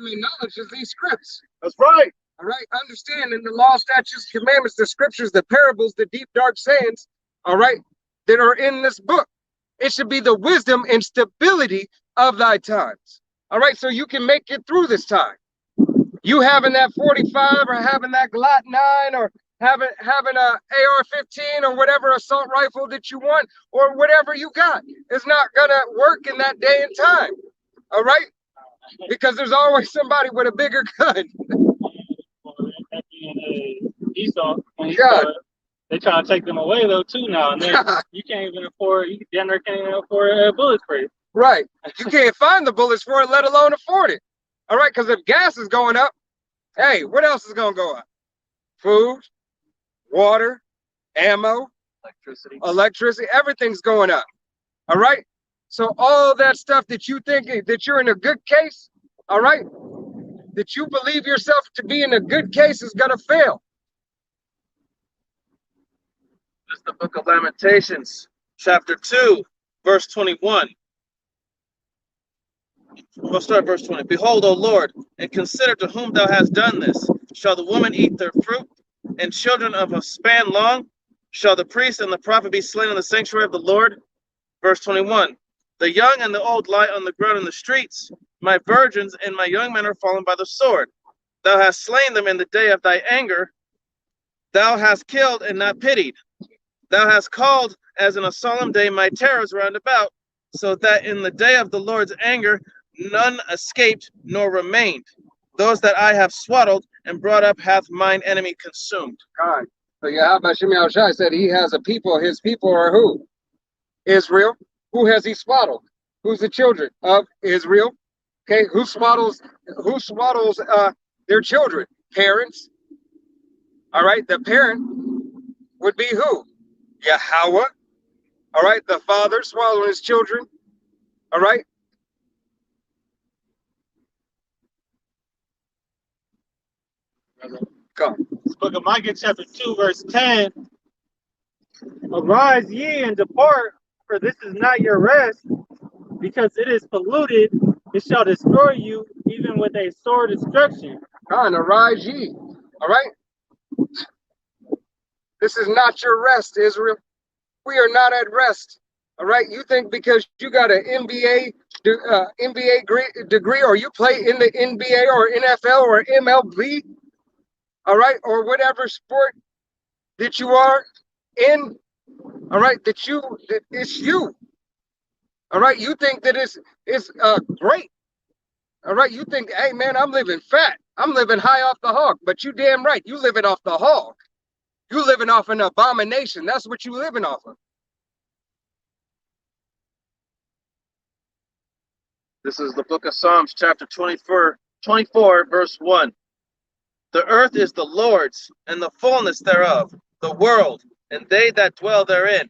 and knowledge is these scripts. That's right. All right, understand in the law, statutes, commandments, the scriptures, the parables, the deep, dark sayings, all right, that are in this book. It should be the wisdom and stability of thy times. All right, so you can make it through this time. You having that 45 or having that Glock 9 or having a AR-15 or whatever assault rifle that you want, or whatever you got, is not gonna work in that day and time. All right, because there's always somebody with a bigger gun. Esau, when he God. saw it, they try to take them away though too now, and then you can't even afford. You damn near can't even afford bullets for it. Right, you can't find the bullets for it, let alone afford it. All right, because if gas is going up, hey, what else is gonna go up? Food, water, ammo, electricity, everything's going up. All right, so all that stuff that you think that you're in a good case, all right, that you believe yourself to be in a good case is gonna fail. This is the book of Lamentations, chapter 2, verse 21. We'll start verse 20. Behold, O Lord, and consider to whom thou hast done this. Shall the woman eat their fruit, and children of a span long? Shall the priest and the prophet be slain in the sanctuary of the Lord? Verse 21. The young and the old lie on the ground in the streets. My virgins and my young men are fallen by the sword. Thou hast slain them in the day of thy anger. Thou hast killed and not pitied. Thou hast called as in a solemn day my terrors round about, so that in the day of the Lord's anger none escaped nor remained. Those that I have swaddled and brought up hath mine enemy consumed. God. So Yahweh Shem Yahushai said he has a people. His people are who? Israel. Who has he swaddled? Who's the children of Israel? Okay, who swaddles their children? Parents. All right, the parent would be who? Yahweh. All right, the father swallowing his children. All right. Go. This book of Micah, chapter 2, verse 10. Arise ye and depart, for this is not your rest, because it is polluted. It shall destroy you, even with a sore destruction. Come on, arise ye. All right. This is not your rest, Israel. We are not at rest. All right. You think because you got an MBA degree, or you play in the NBA or NFL or MLB, all right, or whatever sport that you are in, all right, that it's you. All right. You think that it's great. All right. You think, hey man, I'm living fat. I'm living high off the hog. But you damn right, you living off the hog. You living off an abomination. That's what you living off of. This is the book of Psalms, chapter 24, verse 1. The earth is the Lord's, and the fullness thereof, the world, and they that dwell therein.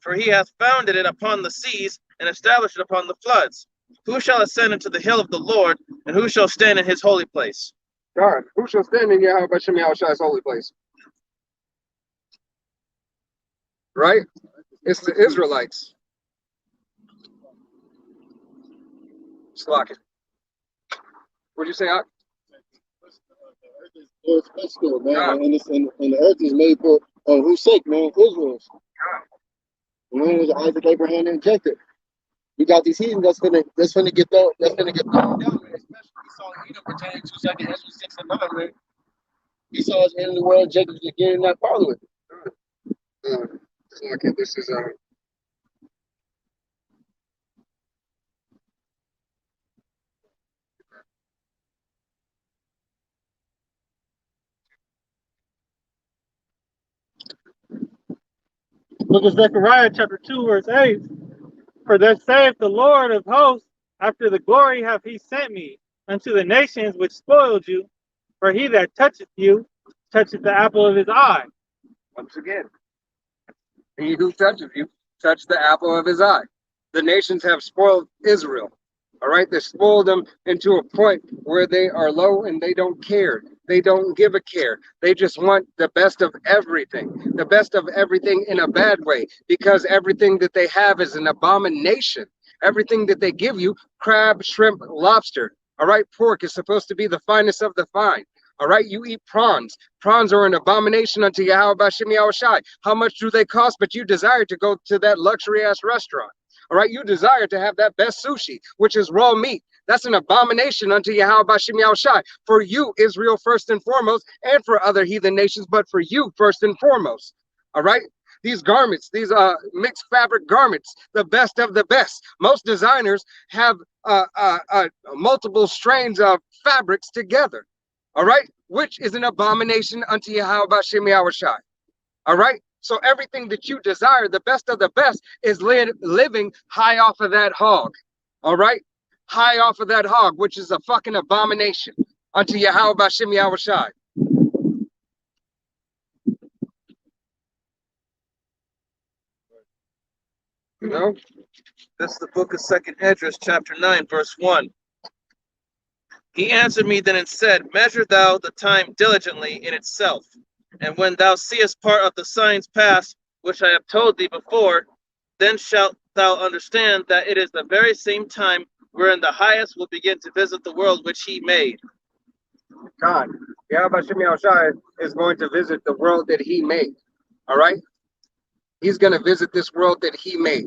For he hath founded it upon the seas, and established it upon the floods. Who shall ascend into the hill of the Lord, and who shall stand in his holy place? God, who shall stand in Yahweh Shem Yahushai's holy place? Right? It's the Israelites. Slock it. What do you say, Ak? It's footstool, man, and the earth is made for whose sake, man? Israel's. And when it was Isaac, Abraham, and Jacob. You got these heathens that's gonna get thrown down, man. Especially Esau and Edom pertaining to 2 Ezra 6 and 9, man. Esau is in the world, Jacob's getting that fatherhood. Okay, this is Book of Zechariah, chapter 2, verse 8. For thus saith the Lord of hosts, after the glory hath he sent me unto the nations which spoiled you. For he that toucheth you, toucheth the apple of his eye. once again. He who touches you, touch the apple of his eye. The nations have spoiled Israel. All right, they spoiled them into a point where they are low and they don't care. They don't give a care. They just want the best of everything in a bad way, because everything that they have is an abomination. Everything that they give you, crab, shrimp, lobster, all right, pork is supposed to be the finest of the fine. All right, you eat prawns. Prawns are an abomination unto Yahweh Shem Yahushai. How much do they cost? But you desire to go to that luxury ass restaurant. All right, you desire to have that best sushi, which is raw meat That's an abomination unto Yahweh Bashem Yahushai. For you, Israel, first and foremost, and for other heathen nations, but for you first and foremost. All right? These garments, these mixed fabric garments, the best of the best. Most designers have multiple strains of fabrics together. All right? Which is an abomination unto Yahweh Bashem Yahushai. All right? So everything that you desire, the best of the best, is living high off of that hog. All right? High off of that hog, which is a fucking abomination unto Yahweh Bashem Yahushai. You know? This is the book of 2nd Esdras, chapter 9, verse 1. He answered me then and said, Measure thou the time diligently in itself, and when thou seest part of the signs pass, which I have told thee before, then shalt thou understand that it is the very same time wherein the highest will begin to visit the world which he made. God, Yahweh Bashem Yahushai is going to visit the world that he made. All right? He's going to visit this world that he made.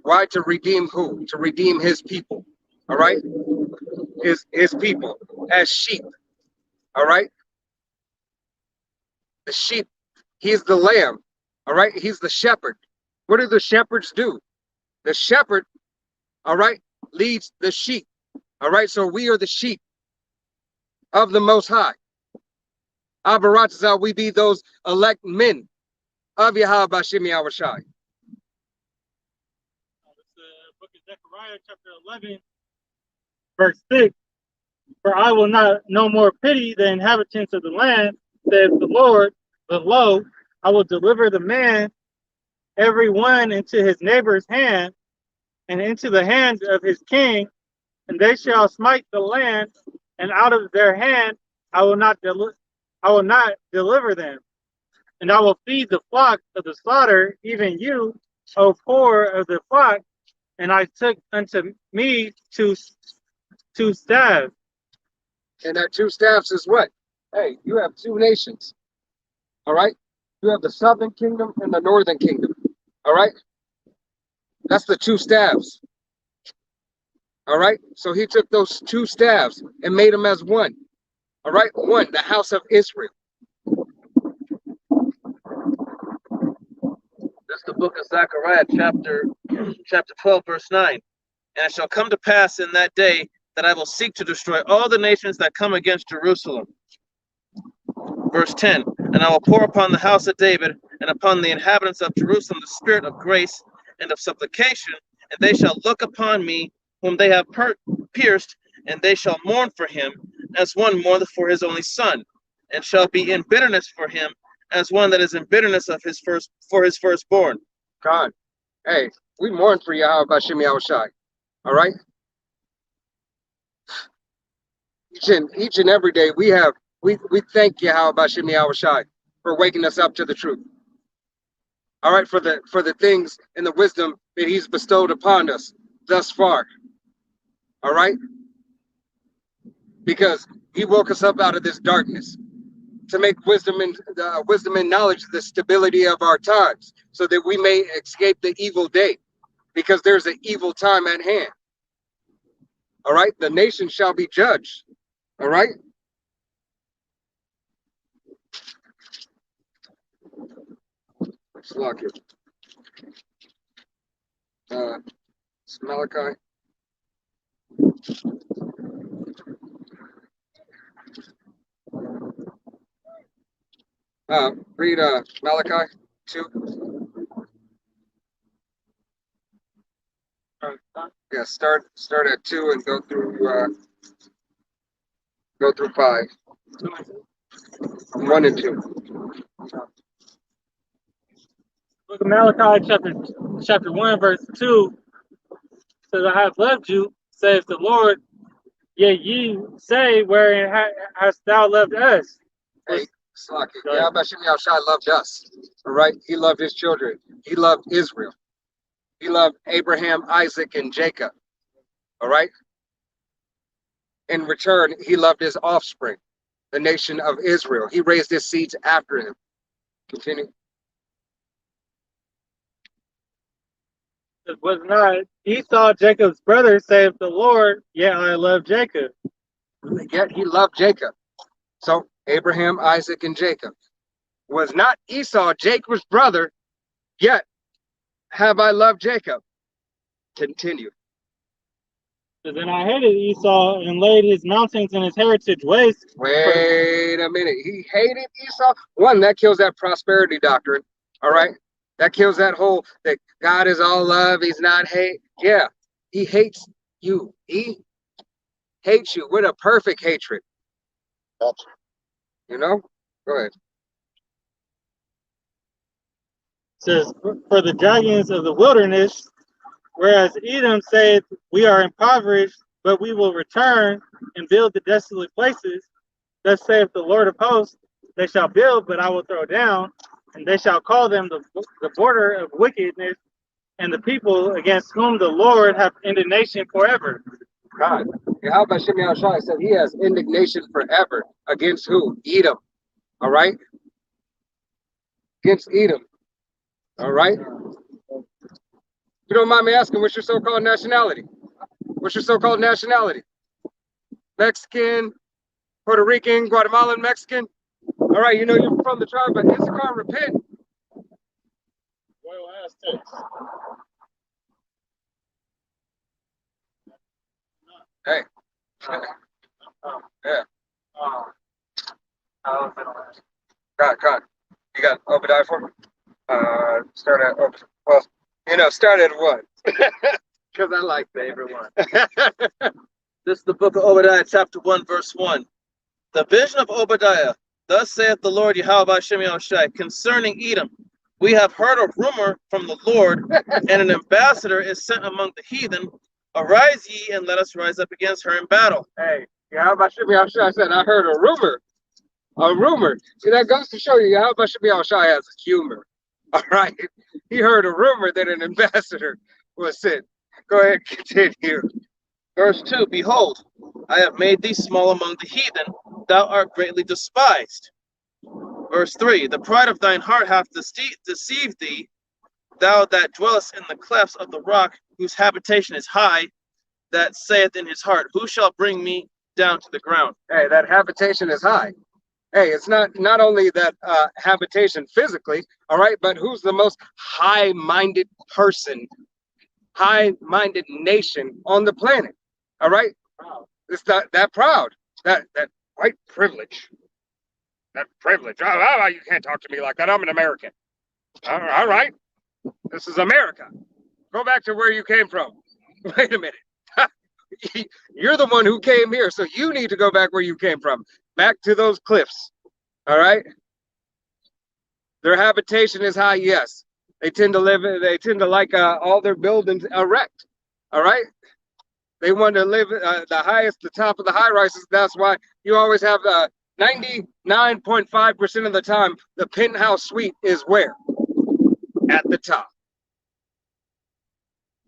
Why? To redeem who? To redeem his people. All right? His people as sheep. All right? The sheep. He's the lamb. All right? He's the shepherd. What do the shepherds do? The shepherd, all right, leads the sheep. All right? So we are the sheep of the Most High. Abaratazal, we be those elect men of Yahweh Bashem Yahushai. Book of Zechariah, chapter 11, verse 6. For I will not no more pity the inhabitants of the land, says the Lord, but lo, I will deliver the man, every one into his neighbor's hand, and into the hand of his king, and they shall smite the land, and out of their hand I will not deliver them. And I will feed the flock of the slaughter, even you, O poor of the flock. And I took unto me two staves. And that two staffs is what? Hey, you have two nations. All right? You have the southern kingdom and the northern kingdom. All right? That's the two staffs. All right? So he took those two staffs and made them as one. All right? One, the house of Israel. This is the book of Zechariah, chapter 12, verse 9. And it shall come to pass in that day that I will seek to destroy all the nations that come against Jerusalem. Verse 10, and I will pour upon the house of David and upon the inhabitants of Jerusalem the spirit of grace and of supplication, and they shall look upon me whom they have pierced, and they shall mourn for him as one mourneth for his only son, and shall be in bitterness for him as one that is in bitterness of his firstborn. God, hey, we mourn for Yahweh Bashem Yahushai. All right? Each and every day we thank Yahweh Bashem Yahushai for waking us up to the truth. All right, for the things and the wisdom that he's bestowed upon us thus far. All right? Because he woke us up out of this darkness to make wisdom and knowledge the stability of our times, so that we may escape the evil day, because there's an evil time at hand. All right? The nation shall be judged. All right? Let's lock it. It's Malachi. Read Malachi 2. Yeah, start at 2 and go through 5. 1 and 2. Book of Malachi, chapter 1, verse 2 says, I have loved you, says the Lord, yet ye say, wherein hast thou loved us? Hey, Slaki, Yahweh Bashem Yahushai loved us. All right? He loved his children. He loved Israel. He loved Abraham, Isaac, and Jacob. All right? In return, he loved his offspring, the nation of Israel. He raised his seeds after him. Continue. It was not Esau, Jacob's brother, saith the Lord, yet I love Jacob. Yet he loved Jacob. So Abraham, Isaac, and Jacob. Was not Esau Jacob's brother, yet have I loved Jacob. Continue. But then I hated Esau and laid his mountains and his heritage waste. Wait a minute. He hated Esau. One, that kills that prosperity doctrine. All right. That kills that whole that God is all love. He's not hate. Yeah. He hates you. He hates you with a perfect hatred. Gotcha. You know? Go ahead. Says, for the dragons of the wilderness, whereas Edom saith, we are impoverished, but we will return and build the desolate places. Thus saith the Lord of hosts, they shall build, but I will throw down, and they shall call them the border of wickedness, and the people against whom the Lord hath indignation forever. God. Yahweh Shem Yahushua said he has indignation forever. Against who? Edom. All right? Against Edom. All right? If you don't mind me asking, what's your so-called nationality? What's your so-called nationality? Mexican, Puerto Rican, Guatemalan, Mexican? All right, you know you're from the tribe, but Issachar, repent. Royal Aztecs. Hey. Yeah. God. You got Obadiah for me? Start at, well, start at what? Because I like Favorite one. This is the book of Obadiah, chapter 1, verse 1. The vision of Obadiah. Thus saith the Lord Yahweh Shem Yahushai, concerning Edom. We have heard a rumor from the Lord, and an ambassador is sent among the heathen. Arise ye, and let us rise up against her in battle. Hey, Yahweh Shem Yahushua said, I heard a rumor. A rumor. See, that goes to show you Yahweh Shem Yahushua has humor. All right. He heard a rumor that an ambassador was sent. Go ahead, continue. Verse 2, behold, I have made thee small among the heathen, thou art greatly despised. Verse 3, the pride of thine heart hath deceived thee, thou that dwellest in the clefts of the rock, whose habitation is high, that saith in his heart, who shall bring me down to the ground? Hey, that habitation is high. Hey, it's not only that habitation physically, all right, but who's the most high-minded person, high-minded nation on the planet? All right, it's not that proud, that white privilege, that privilege. Oh, you can't talk to me like that. I'm an American. All right, this is America. Go back to where you came from. Wait a minute. You're the one who came here, so you need to go back where you came from. Back to those cliffs. All right. Their habitation is high, yes. They tend to like all their buildings erect. All right. They want to live the top of the high rises. That's why you always have 99.5% of the time the penthouse suite is where? At the top.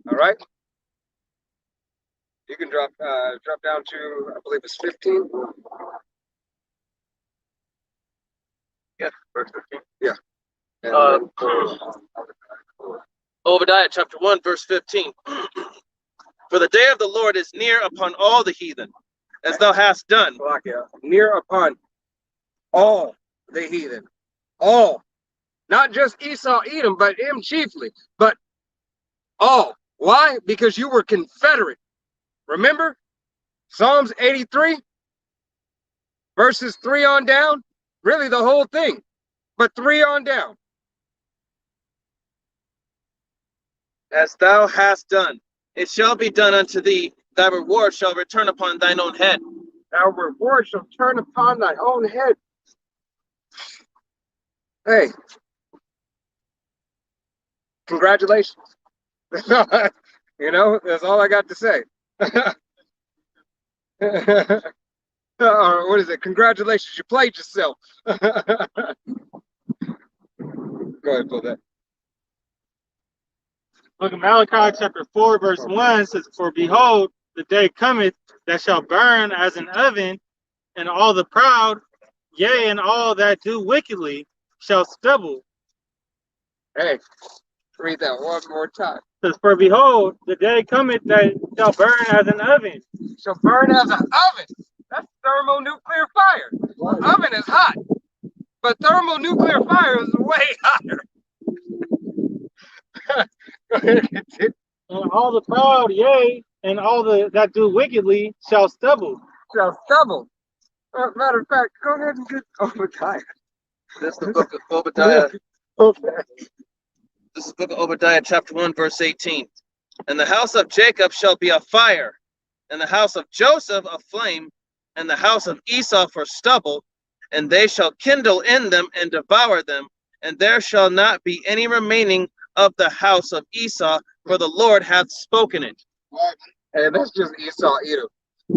All right. You can drop down to, I believe it's 15. Yeah, verse 15. Yeah. Obadiah chapter 1, verse 15. For the day of the Lord is near upon all the heathen, as thou hast done. Near upon all the heathen. All. Not just Esau, Edom, but him chiefly. But all. Why? Because you were Confederate. Remember? Psalms 83, verses 3 on down. Really the whole thing. But 3 on down. As thou hast done, it shall be done unto thee, thy reward shall return upon thine own head. Thy reward shall turn upon thy own head. Hey. Congratulations. That's all I got to say. Or what is it? Congratulations, you played yourself. Go ahead, pull that. Look at Malachi chapter 4, verse 1 says, for behold, the day cometh that shall burn as an oven, and all the proud, yea, and all that do wickedly shall stubble. Hey, Read that one more time. It says, for behold, the day cometh that shall burn as an oven. Shall burn as an oven. That's thermonuclear fire. An oven is hot, but thermonuclear fire is way hotter. Go ahead, continue. And all the proud, yea, and all the that do wickedly shall stumble. Shall stubble. Matter of fact, go ahead and get Obadiah. This is the book of Obadiah. Okay. This is the book of Obadiah, chapter 1, verse 18. And the house of Jacob shall be a fire, and the house of Joseph a flame, and the house of Esau for stubble, and they shall kindle in them and devour them, and there shall not be any remaining of the house of Esau, for the Lord hath spoken it. And that's just Esau, Edom.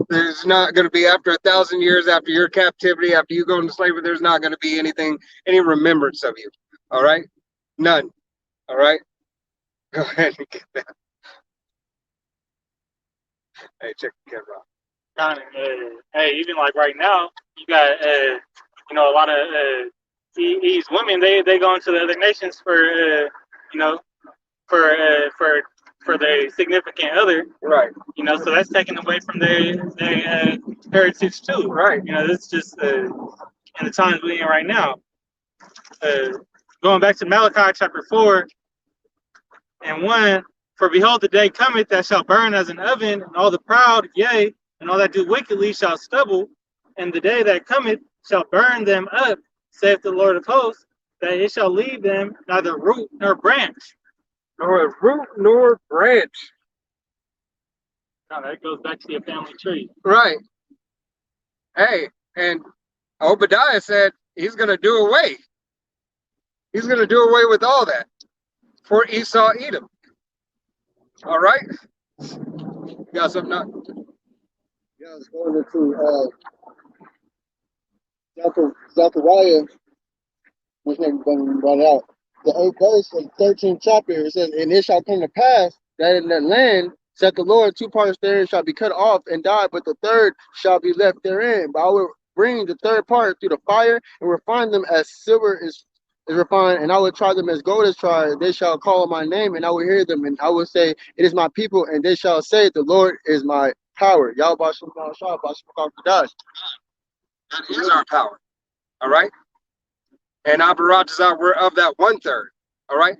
There's not going to be, after 1,000 years after your captivity, after you go into slavery, there's not going to be anything, any remembrance of you. All right? None. All right? Go ahead and get that. Hey, check the camera out. Hey, even like right now, you got a lot of these women. They go into the other nations for for their significant other. Right. So that's taken away from their heritage too. Right. That's just in the times we're in right now. Going back to Malachi chapter 4 and 1, for behold, the day cometh that shall burn as an oven, and all the proud, yea, and all that do wickedly shall stubble, and the day that cometh shall burn them up, saith the Lord of hosts, that it shall leave them neither root nor branch. Nor root nor branch. Now that goes back to your family tree. Right. Hey, and Obadiah said he's going to do away. He's going to do away with all that for Esau, Edom. All right? You got something now? Yeah, it's going into Zechariah, which never been brought out. The 8th verse of the 13th chapter, it says, and it shall come to pass that in the land, saith the Lord, 2 parts therein shall be cut off and die, but the third shall be left therein. But I will bring the third part through the fire and refine them as silver is refined, and I will try them as gold is tried. They shall call on my name, and I will hear them, and I will say, it is my people, and they shall say, the Lord is my power. Yahweh Shem Shah, That is our power. All right? And Abaratazar, we're of that 1/3. All right?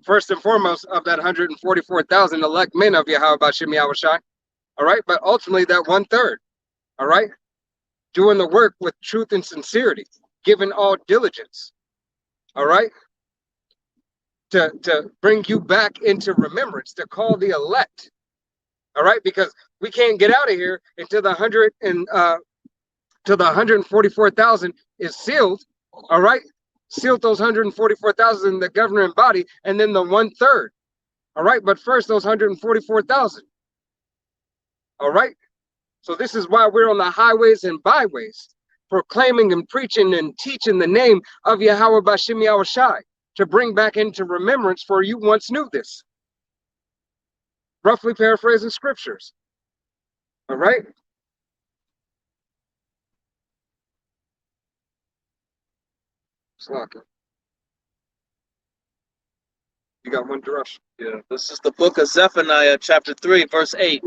First and foremost, of that 144,000 elect men of Yahweh Bashem Yahushai. All right? But ultimately, that 1/3. All right? Doing the work with truth and sincerity, giving all diligence. All right? To bring you back into remembrance, to call the elect. All right? Because we can't get out of here until the 144,000 is sealed. All right? Sealed those 144,000 in the governing body, and then the 1/3. All right? But first, those 144,000. All right? So this is why we're on the highways and byways, proclaiming and preaching and teaching the name of Yahweh Bashem Yahushai, to bring back into remembrance, for you once knew this. Roughly paraphrasing scriptures. All right? Slaka. You got one, Drush? Yeah, this is the book of Zephaniah, chapter 3, verse 8.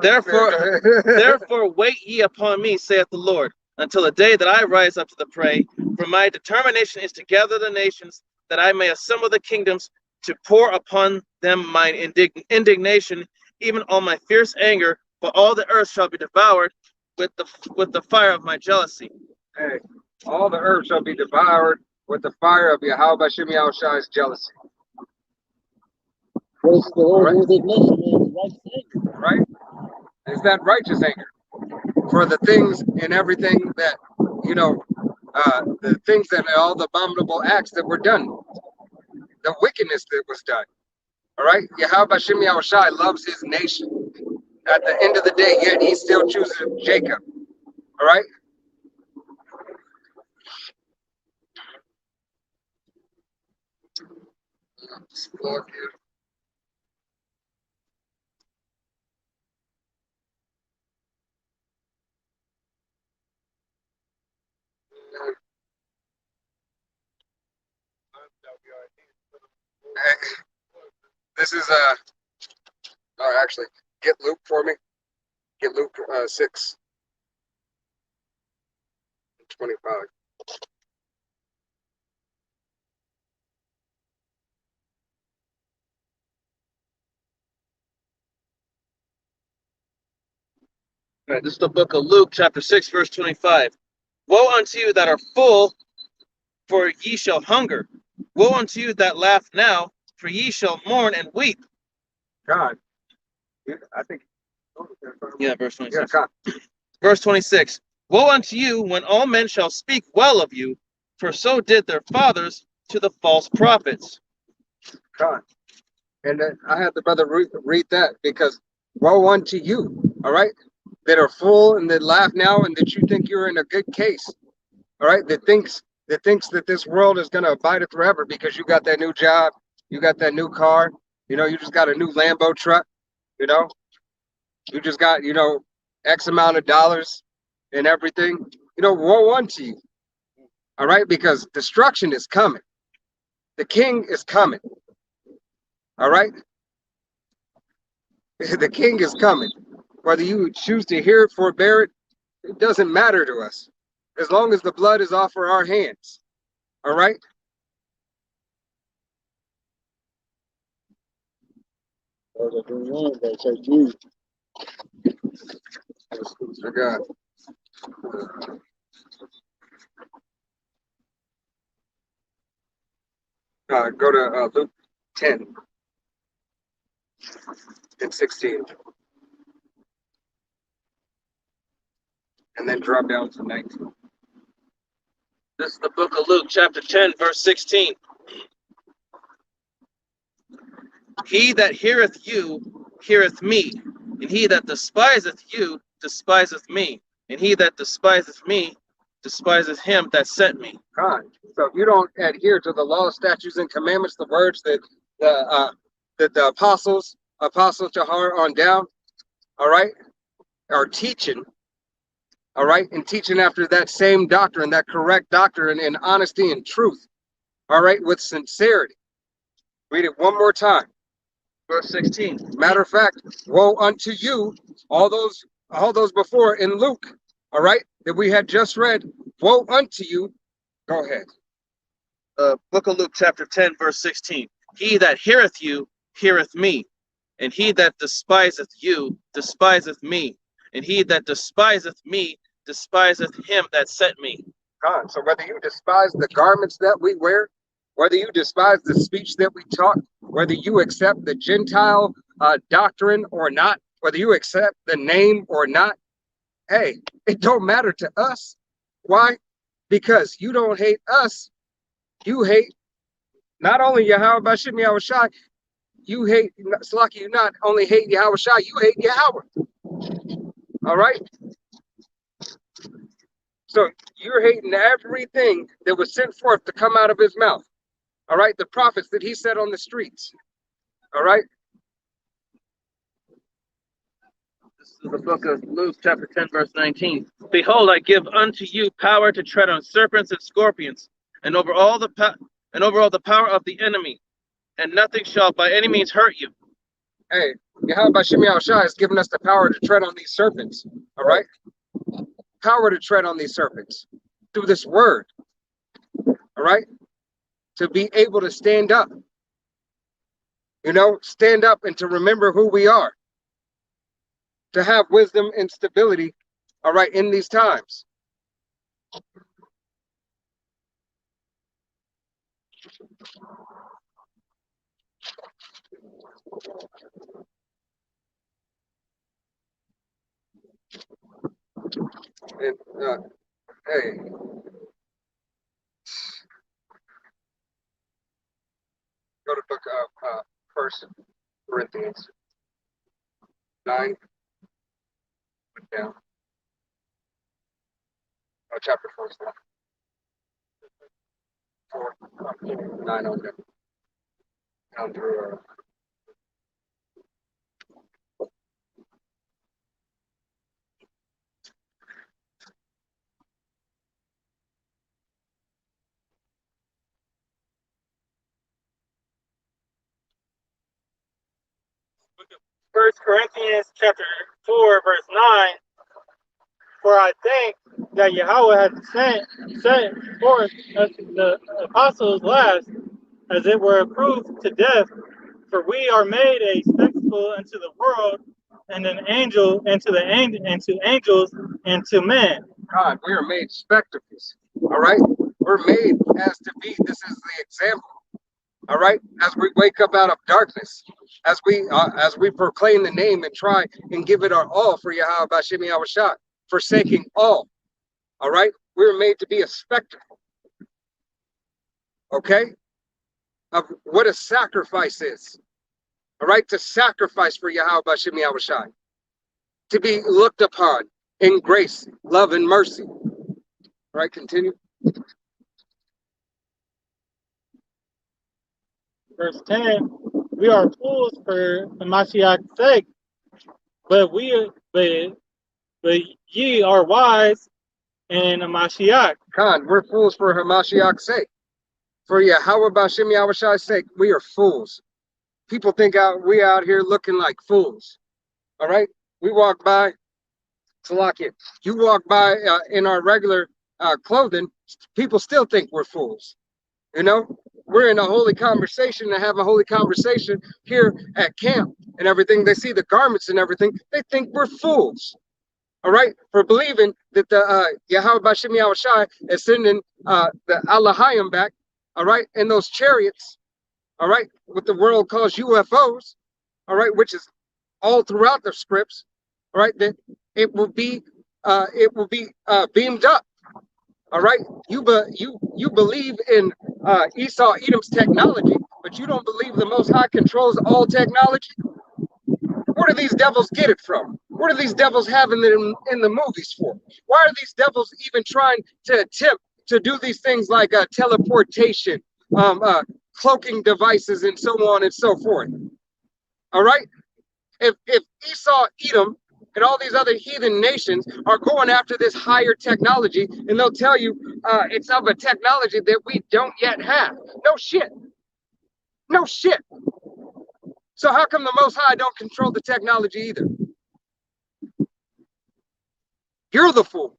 Therefore wait ye upon me, saith the Lord, until the day that I rise up to the prey. For my determination is to gather the nations, that I may assemble the kingdoms, to pour upon them mine indignation, even all my fierce anger. For all the earth shall be devoured with the fire of my jealousy. Hey, all the earth shall be devoured with the fire of Yahweh Bashem Yahushai's jealousy. what is the Lord's Right. indignation and righteous anger? Right? Is that righteous anger for the things and everything that, the things that all the abominable acts that were done, the wickedness that was done. All right? Yahweh Bashem Yahushai loves his nation. At the end of the day, yet he still chooses Jacob. All right? Lord, This is actually get Luke for me. Get Luke 6:25. All right, this is the book of Luke, chapter 6, verse 25. Woe unto you that are full, for ye shall hunger. Woe unto you that laugh now, for ye shall mourn and weep. God, I think. Yeah, verse Yeah, 26. God. Verse 26. Woe unto you when all men shall speak well of you, for so did their fathers to the false prophets. God. And I had the brother read that because woe unto you, all right, that are full and that laugh now and that you think you're in a good case, all right, that thinks that this world is gonna abide it forever because you got that new job, you got that new car, you just got a new Lambo truck, you know, you just got, X amount of dollars and everything, woe unto you, all right, because destruction is coming. The king is coming, all right. The king is coming. Whether you choose to hear it, forbear it, it doesn't matter to us. As long as the blood is off of our hands. All right? I got go to Luke 10 and 16. And then drop down to 19. This is the book of Luke, chapter 10, verse 16. He that heareth you heareth me, and he that despiseth you despiseth me, and he that despiseth me despiseth him that sent me. God. So if you don't adhere to the law, statutes, and commandments, the words that the Apostle Tahar on down, all right, are teaching, all right, and teaching after that same doctrine, that correct doctrine in honesty and truth, all right, with sincerity. Read it one more time. Verse 16. Matter of fact, woe unto you, all those before in Luke, all right, that we had just read, woe unto you. Go ahead. Book of Luke, chapter 10, verse 16. He that heareth you heareth me, and he that despiseth you despiseth me, and he that despiseth me despiseth him that sent me. God. So whether you despise the garments that we wear, whether you despise the speech that we talk, whether you accept the Gentile doctrine or not, whether you accept the name or not, hey, it don't matter to us. Why? Because you don't hate us. You hate not only Yahweh Bashim Yahushai, you hate Slaki, you not only hate Yahweh Shai, you hate Yahweh. All right? So you're hating everything that was sent forth to come out of his mouth. All right, the prophets that he said on the streets. All right. This is the book of Luke, chapter 10, verse 19. Behold, I give unto you power to tread on serpents and scorpions, and over all the power of the enemy, and nothing shall by any means hurt you. Hey, Yahweh Bashim Yahushai has given us the power to tread on these serpents. All right. Power to tread on these serpents through this word. All right. To be able to stand up. Stand up and to remember who we are. To have wisdom and stability, all right, in these times. And hey, go to book of 1 Corinthians 9. Down. Chapter 4 stuff. 4, 9 on down through First Corinthians chapter 4, verse 9. For I think that Yahweh hath sent forth the apostles last, as it were approved to death. For we are made a spectacle unto the world, and an angel unto angels, and to men. God, we are made spectacles. All right, we're made as to be. This is the example. All right, as we wake up out of darkness, as we proclaim the name and try and give it our all for Yahweh Bashim Yahushua, forsaking all. All right, we were made to be a spectacle. Okay, of what a sacrifice is. All right, to sacrifice for Yahweh Bashim Yahushua, to be looked upon in grace, love, and mercy. All right, continue. Verse 10, we are fools for the Mashiach's sake, but ye are wise in the Mashiach. Khan, we're fools for Hamashiach's sake. For Yahweh Bashim Yahushua's sake, we are fools. People think we out here looking like fools. All right? We walk by, Salakia, you walk by in our regular clothing, people still think we're fools. You know? We're in a holy conversation and have a holy conversation here at camp and everything. They see the garments and everything. They think we're fools. All right, for believing that the Yahweh Bashim Yahushua is sending the Allahayim back, all right, in those chariots, all right, what the world calls UFOs, all right, which is all throughout the scripts, all right, that it will be beamed up, all right. You believe in Esau Edom's technology, but you don't believe the Most High controls all technology. Where do these devils get it from? What are these devils having them in the movies for? Why are these devils even trying to attempt to do these things like teleportation, cloaking devices, and so on and so forth? All right? If Esau, Edom, and all these other heathen nations are going after this higher technology, and they'll tell you it's of a technology that we don't yet have. No shit. No shit. So how come the Most High don't control the technology either? You're the fool,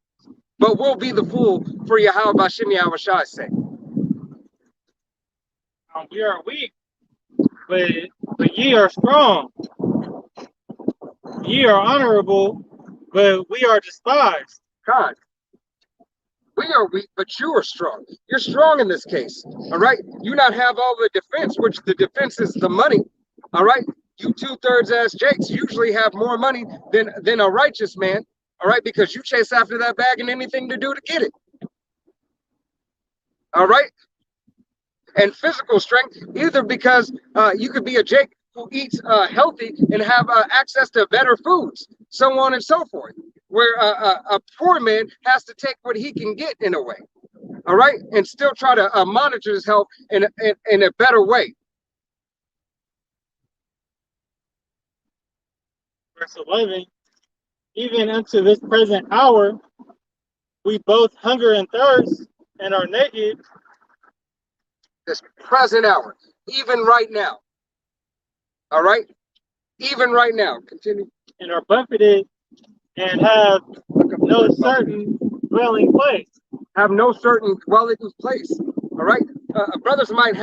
but we'll be the fool for Yahweh Bashim Yahushua's sake. We are weak, but ye are strong. Ye are honorable, but we are despised. God, we are weak, but you are strong. You're strong in this case, all right? You not have all the defense, which the defense is the money, all right? You 2/3 ass Jakes usually have more money than a righteous man, all right? Because you chase after that bag and anything to do to get it, all right? And physical strength, either because you could be a Jake who eats healthy and have access to better foods, so on and so forth, where a poor man has to take what he can get in a way, all right, and still try to monitor his health in a better way. Verse 11, even unto this present hour, we both hunger and thirst and are naked. This present hour, even right now, all right, even right now, continue. And are buffeted and have no certain dwelling place. Have no certain dwelling place, all right. Brothers might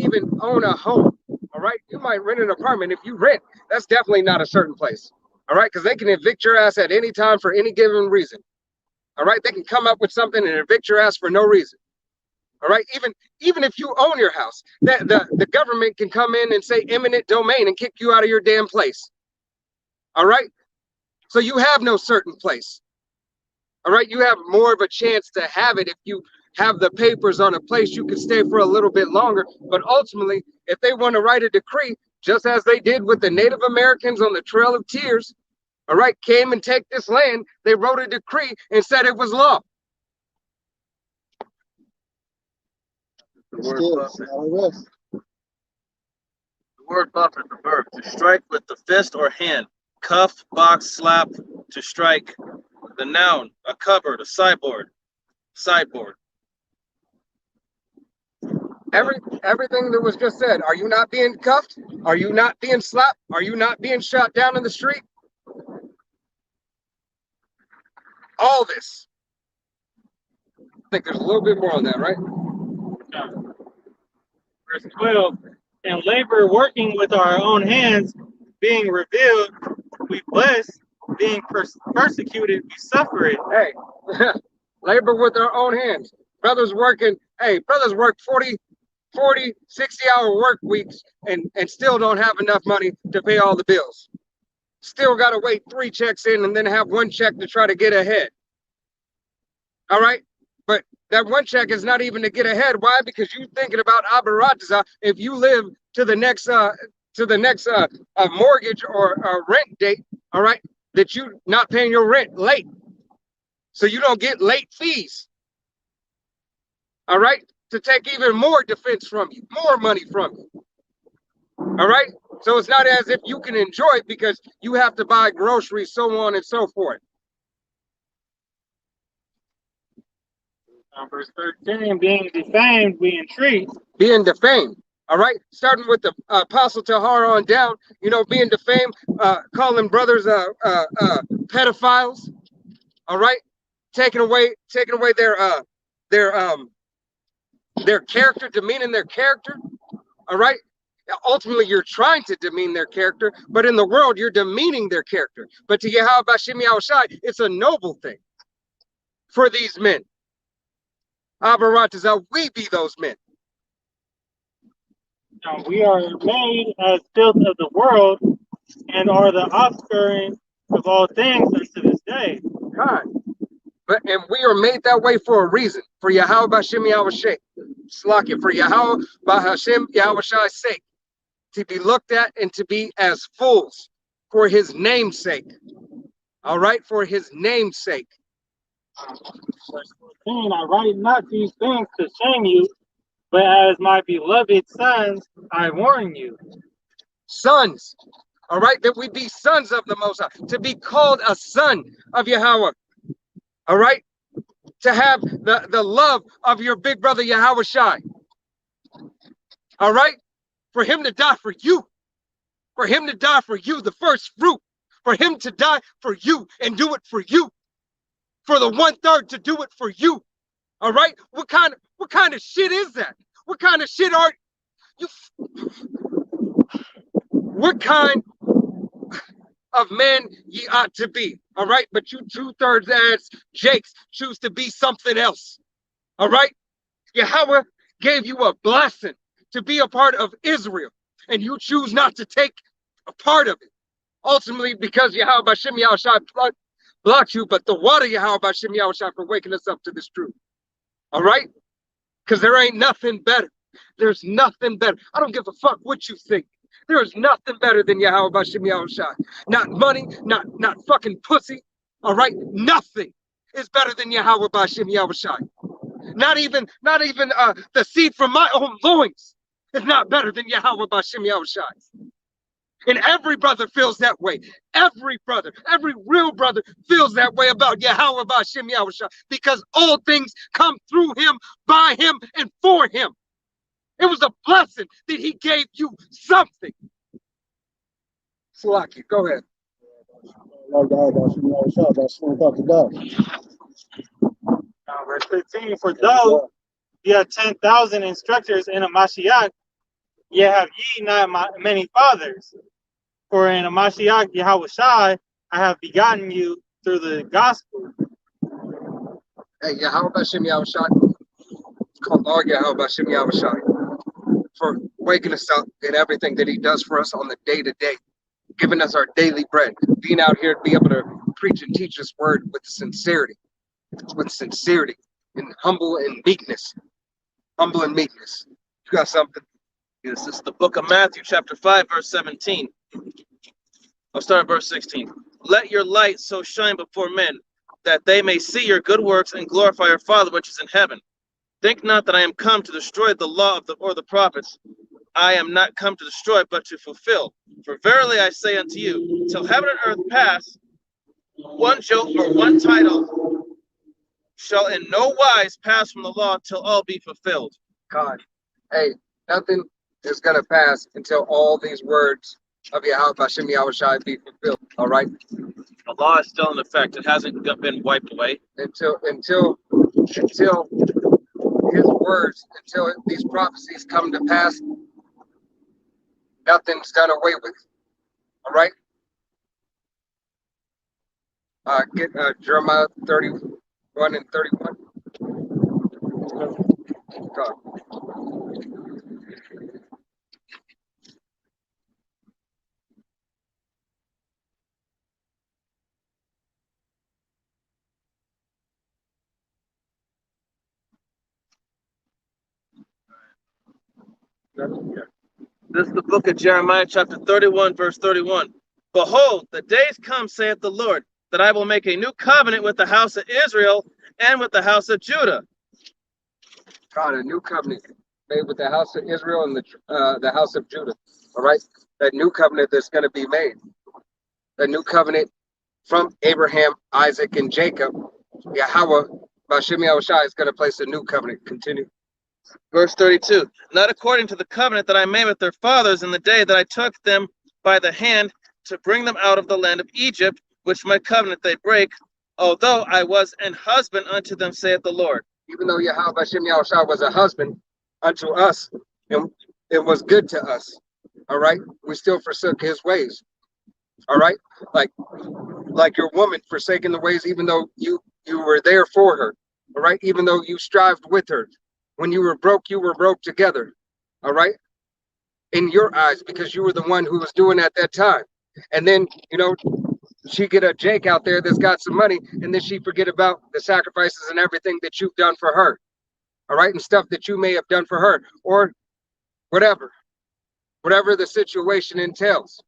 even own a home, all right. You might rent an apartment. If you rent, that's definitely not a certain place, all right, because they can evict your ass at any time for any given reason, all right. They can come up with something and evict your ass for no reason, all right. Even if you own your house, the government can come in and say eminent domain and kick you out of your damn place, all right. So you have no certain place, all right. You have more of a chance to have it if you have the papers on a place you can stay for a little bit longer. But ultimately, if they want to write a decree, just as they did with the Native Americans on the Trail of Tears, all right, came and take this land, they wrote a decree and said it was law. The word buffet, the verb, to strike with the fist or hand, cuff, box, slap, to strike. The noun, a cupboard, a sideboard. Everything that was just said. Are you not being cuffed? Are you not being slapped? Are you not being shot down in the street? All this. I think there's a little bit more on that, right? Verse 12, and labor working with our own hands, being revealed, we bless, being persecuted, we suffer it. Hey, labor with our own hands. Brothers working, hey, brothers work 40, 60-hour work weeks and still don't have enough money to pay all the bills. Still got to wait 3 checks in and then have 1 check to try to get ahead. All right? But that 1 check is not even to get ahead. Why? Because you're thinking about Abaratza. If you live to the next mortgage or rent date, all right, that you not paying your rent late. So you don't get late fees. All right? To take even more defense from you, more money from you. All right? So it's not as if you can enjoy it because you have to buy groceries, so on and so forth. Verse 13, being defamed, we entreat. Being defamed. All right? Starting with the Apostle Tahar on down, you know, being defamed, calling brothers pedophiles. All right? Taking away their character, demeaning their character. All right? Ultimately, you're trying to demean their character, but in the world, you're demeaning their character. But to Yahweh Bashim Yahushai, it's a noble thing for these men. Abaratazah, we be those men. Now, we are made as filth of the world and are the offspring of all things unto this day. God. And we are made that way for a reason. For Yahweh Bashim Yahushai. Slack for Yahweh Bashim Yahushai's sake. To be looked at and to be as fools for his name's sake. All right? For his name's sake. Verse 14, I write not these things to shame you, but as my beloved sons, I warn you. Sons. All right? That we be sons of the Most High. To be called a son of Yahweh. All right? To have the love of your big brother Yahweh Shai. All right? For him to die for you. For him to die for you, the first fruit. For him to die for you and do it for you. For the 1/3 to do it for you. All right? What kind of shit is that? What kind of shit are you? What kind of man ye ought to be? All right? But you 2/3 as Jakes choose to be something else. All right? Yahweh gave you a blessing to be a part of Israel, and you choose not to take a part of it. Ultimately, because Yahweh Bashim Yahushai blocked you, but the water Yahweh Bashim Yahushai for waking us up to this truth. All right? Because there ain't nothing better. There's nothing better. I don't give a fuck what you think. There is nothing better than Yahweh Bashim Yahushai. Not money, not fucking pussy. All right? Nothing is better than Yahweh Bashim Yahushai. Not even the seed from my own loins is not better than Yahweh Bashim Yahushai. And every brother feels that way. Every brother, every real brother feels that way about Yahweh Bashim Yahushai, because all things come through him, by him, and for him. It was a blessing that he gave you something. Salaki, go ahead. Verse 15, for though ye have 10,000 instructors in a Mashiach, ye have ye not many fathers. For in a Mashiach Yahweh Shai, I have begotten you through the gospel. Hey, Yahweh Bashim Yahushai, called Lord Yahweh Bashim Yahushai, for waking us up in everything that he does for us on the day-to-day, giving us our daily bread, being out here to be able to preach and teach his word with sincerity and humble and meekness. Humble and meekness. You got something? This is the book of Matthew, chapter 5, verse 17. I'll start at verse 16. Let your light so shine before men, that they may see your good works and glorify your Father which is in heaven. Think not that I am come to destroy the law or the prophets. I am not come to destroy, but to fulfill. For verily I say unto you, till heaven and earth pass, one jot or one title shall in no wise pass from the law till all be fulfilled. God. Hey, nothing is gonna pass until all these words of Yahweh Hashem Yahweh Shai be fulfilled. All right, The law is still in effect. It hasn't been wiped away. until his words, until these prophecies come to pass, nothing's done away with. All right. Get Jeremiah 31 and 31. God. This is the book of Jeremiah, chapter 31, verse 31. Behold, the days come, saith the Lord, that I will make a new covenant with the house of Israel and with the house of Judah. God, a new covenant made with the house of Israel and the house of Judah. All right, that new covenant that's going to be made. The new covenant from Abraham, Isaac, and Jacob. Yahweh, Hashem Yahweh Shai is going to place a new covenant. Continue. Verse 32. Not according to the covenant that I made with their fathers in the day that I took them by the hand to bring them out of the land of Egypt, which my covenant they break, although I was an husband unto them, saith the Lord. Even though Yahweh Hashem Yahweh Shai was a husband unto us, and it was good to us. All right, we still forsook his ways. All right, like your woman forsaking the ways, even though you were there for her. All right, even though you strived with her. When you were broke together. All right, in your eyes, because you were the one who was doing at that time. And then, she get a Jake out there that's got some money, and then she forget about the sacrifices and everything that you've done for her. All right, and stuff that you may have done for her, or whatever the situation entails.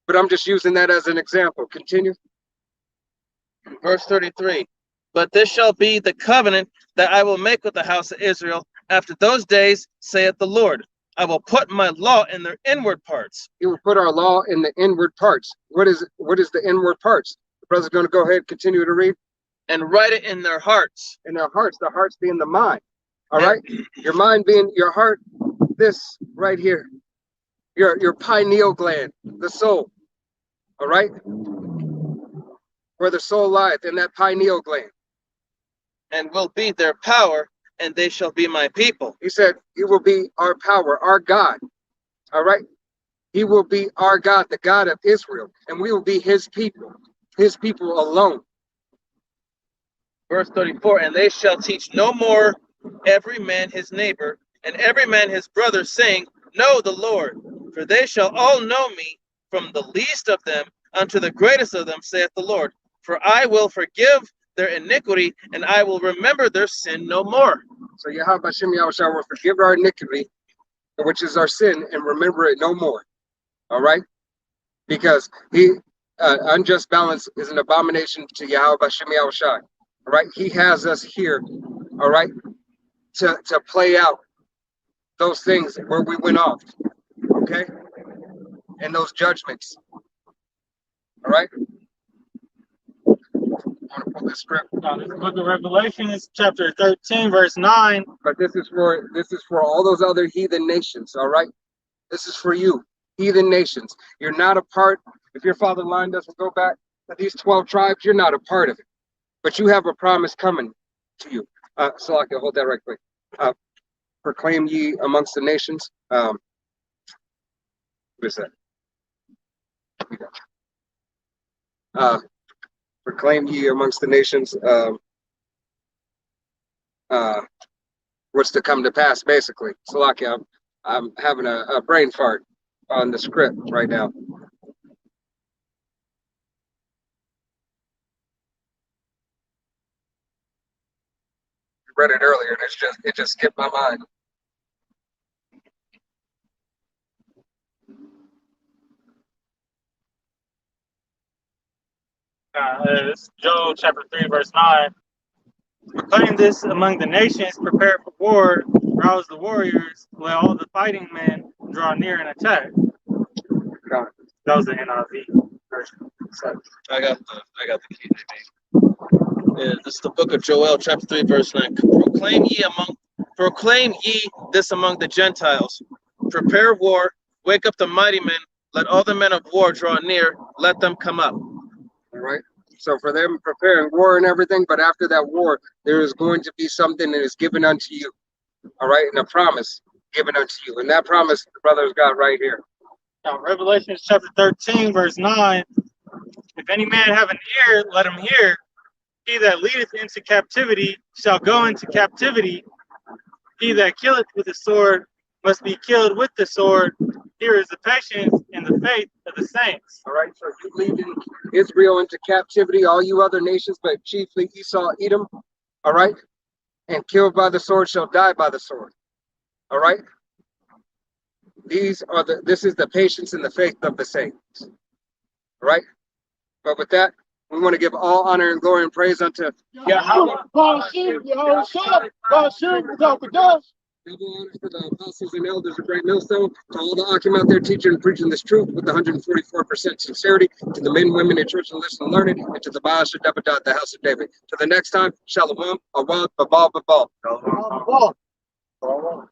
But I'm just using that as an example. Continue. Verse 33. But this shall be the covenant that I will make with the house of Israel after those days, saith the Lord. I will put my law in their inward parts. He will put our law in the inward parts. What is the inward parts? The brother's going to go ahead and continue to read. And write it in their hearts. In their hearts, the hearts being the mind. All right, your mind being your heart. This right here, your pineal gland, the soul. All right, where the soul lieth, in that pineal gland. And will be their power, and they shall be my people. He said, he will be our power, our God. All right. He will be our God, the God of Israel, and we will be his people alone. Verse 34, and they shall teach no more every man his neighbor, and every man his brother, saying, Know the Lord, for they shall all know me, from the least of them unto the greatest of them, saith the Lord. For I will forgive their iniquity, and I will remember their sin no more. So Yahweh Hashem Yahweh Shai will forgive our iniquity, which is our sin, and remember it no more. All right, because unjust balance is an abomination to Yahweh Hashem Yahweh Shai. All right, he has us here. All right, to play out those things where we went off. Okay, and those judgments. All right. I want to pull this script. This book of Revelation is chapter 13, verse 9. But this is for all those other heathen nations. All right, this is for you, heathen nations. You're not a part. If your father line doesn't go back to these 12 tribes, you're not a part of it. But you have a promise coming to you. Salakia, hold that right quick. Proclaim ye amongst the nations. What is that? Proclaim ye amongst the nations what's to come to pass, basically. Salakia, I'm having a brain fart on the script right now. I read it earlier and it just skipped my mind. It's Joel chapter 3, verse 9. Proclaim this among the nations, prepare for war, rouse the warriors, let all the fighting men draw near and attack. God. That was the NIV version. I got the KJV. This is the book of Joel, chapter 3, verse 9. Proclaim ye Proclaim ye this among the Gentiles. Prepare war, wake up the mighty men, let all the men of war draw near, let them come up. All right. So for them preparing war and everything, but after that war, there is going to be something that is given unto you. All right, and a promise given unto you. And that promise the brothers got right here. Now, Revelation chapter 13, verse 9. If any man have an ear, let him hear. He that leadeth into captivity shall go into captivity. He that killeth with the sword must be killed with the sword. Here is the patience and the faith of the saints. All right, so you lead Israel into captivity, all you other nations, but chiefly Esau, Edom. All right, and killed by the sword shall die by the sword. All right. This is the patience and the faith of the saints. All right. But with that, we want to give all honor and glory and praise unto Yahweh. Double honors to the apostles and elders of Great Millstone, to all the Akim out there teaching and preaching this truth with 144% sincerity, to the men, women in church and listen and learn it, and to the Baal Shadabadat, the house of David. To the next time, Shalom, Awad, Babal, Babal. Shalom.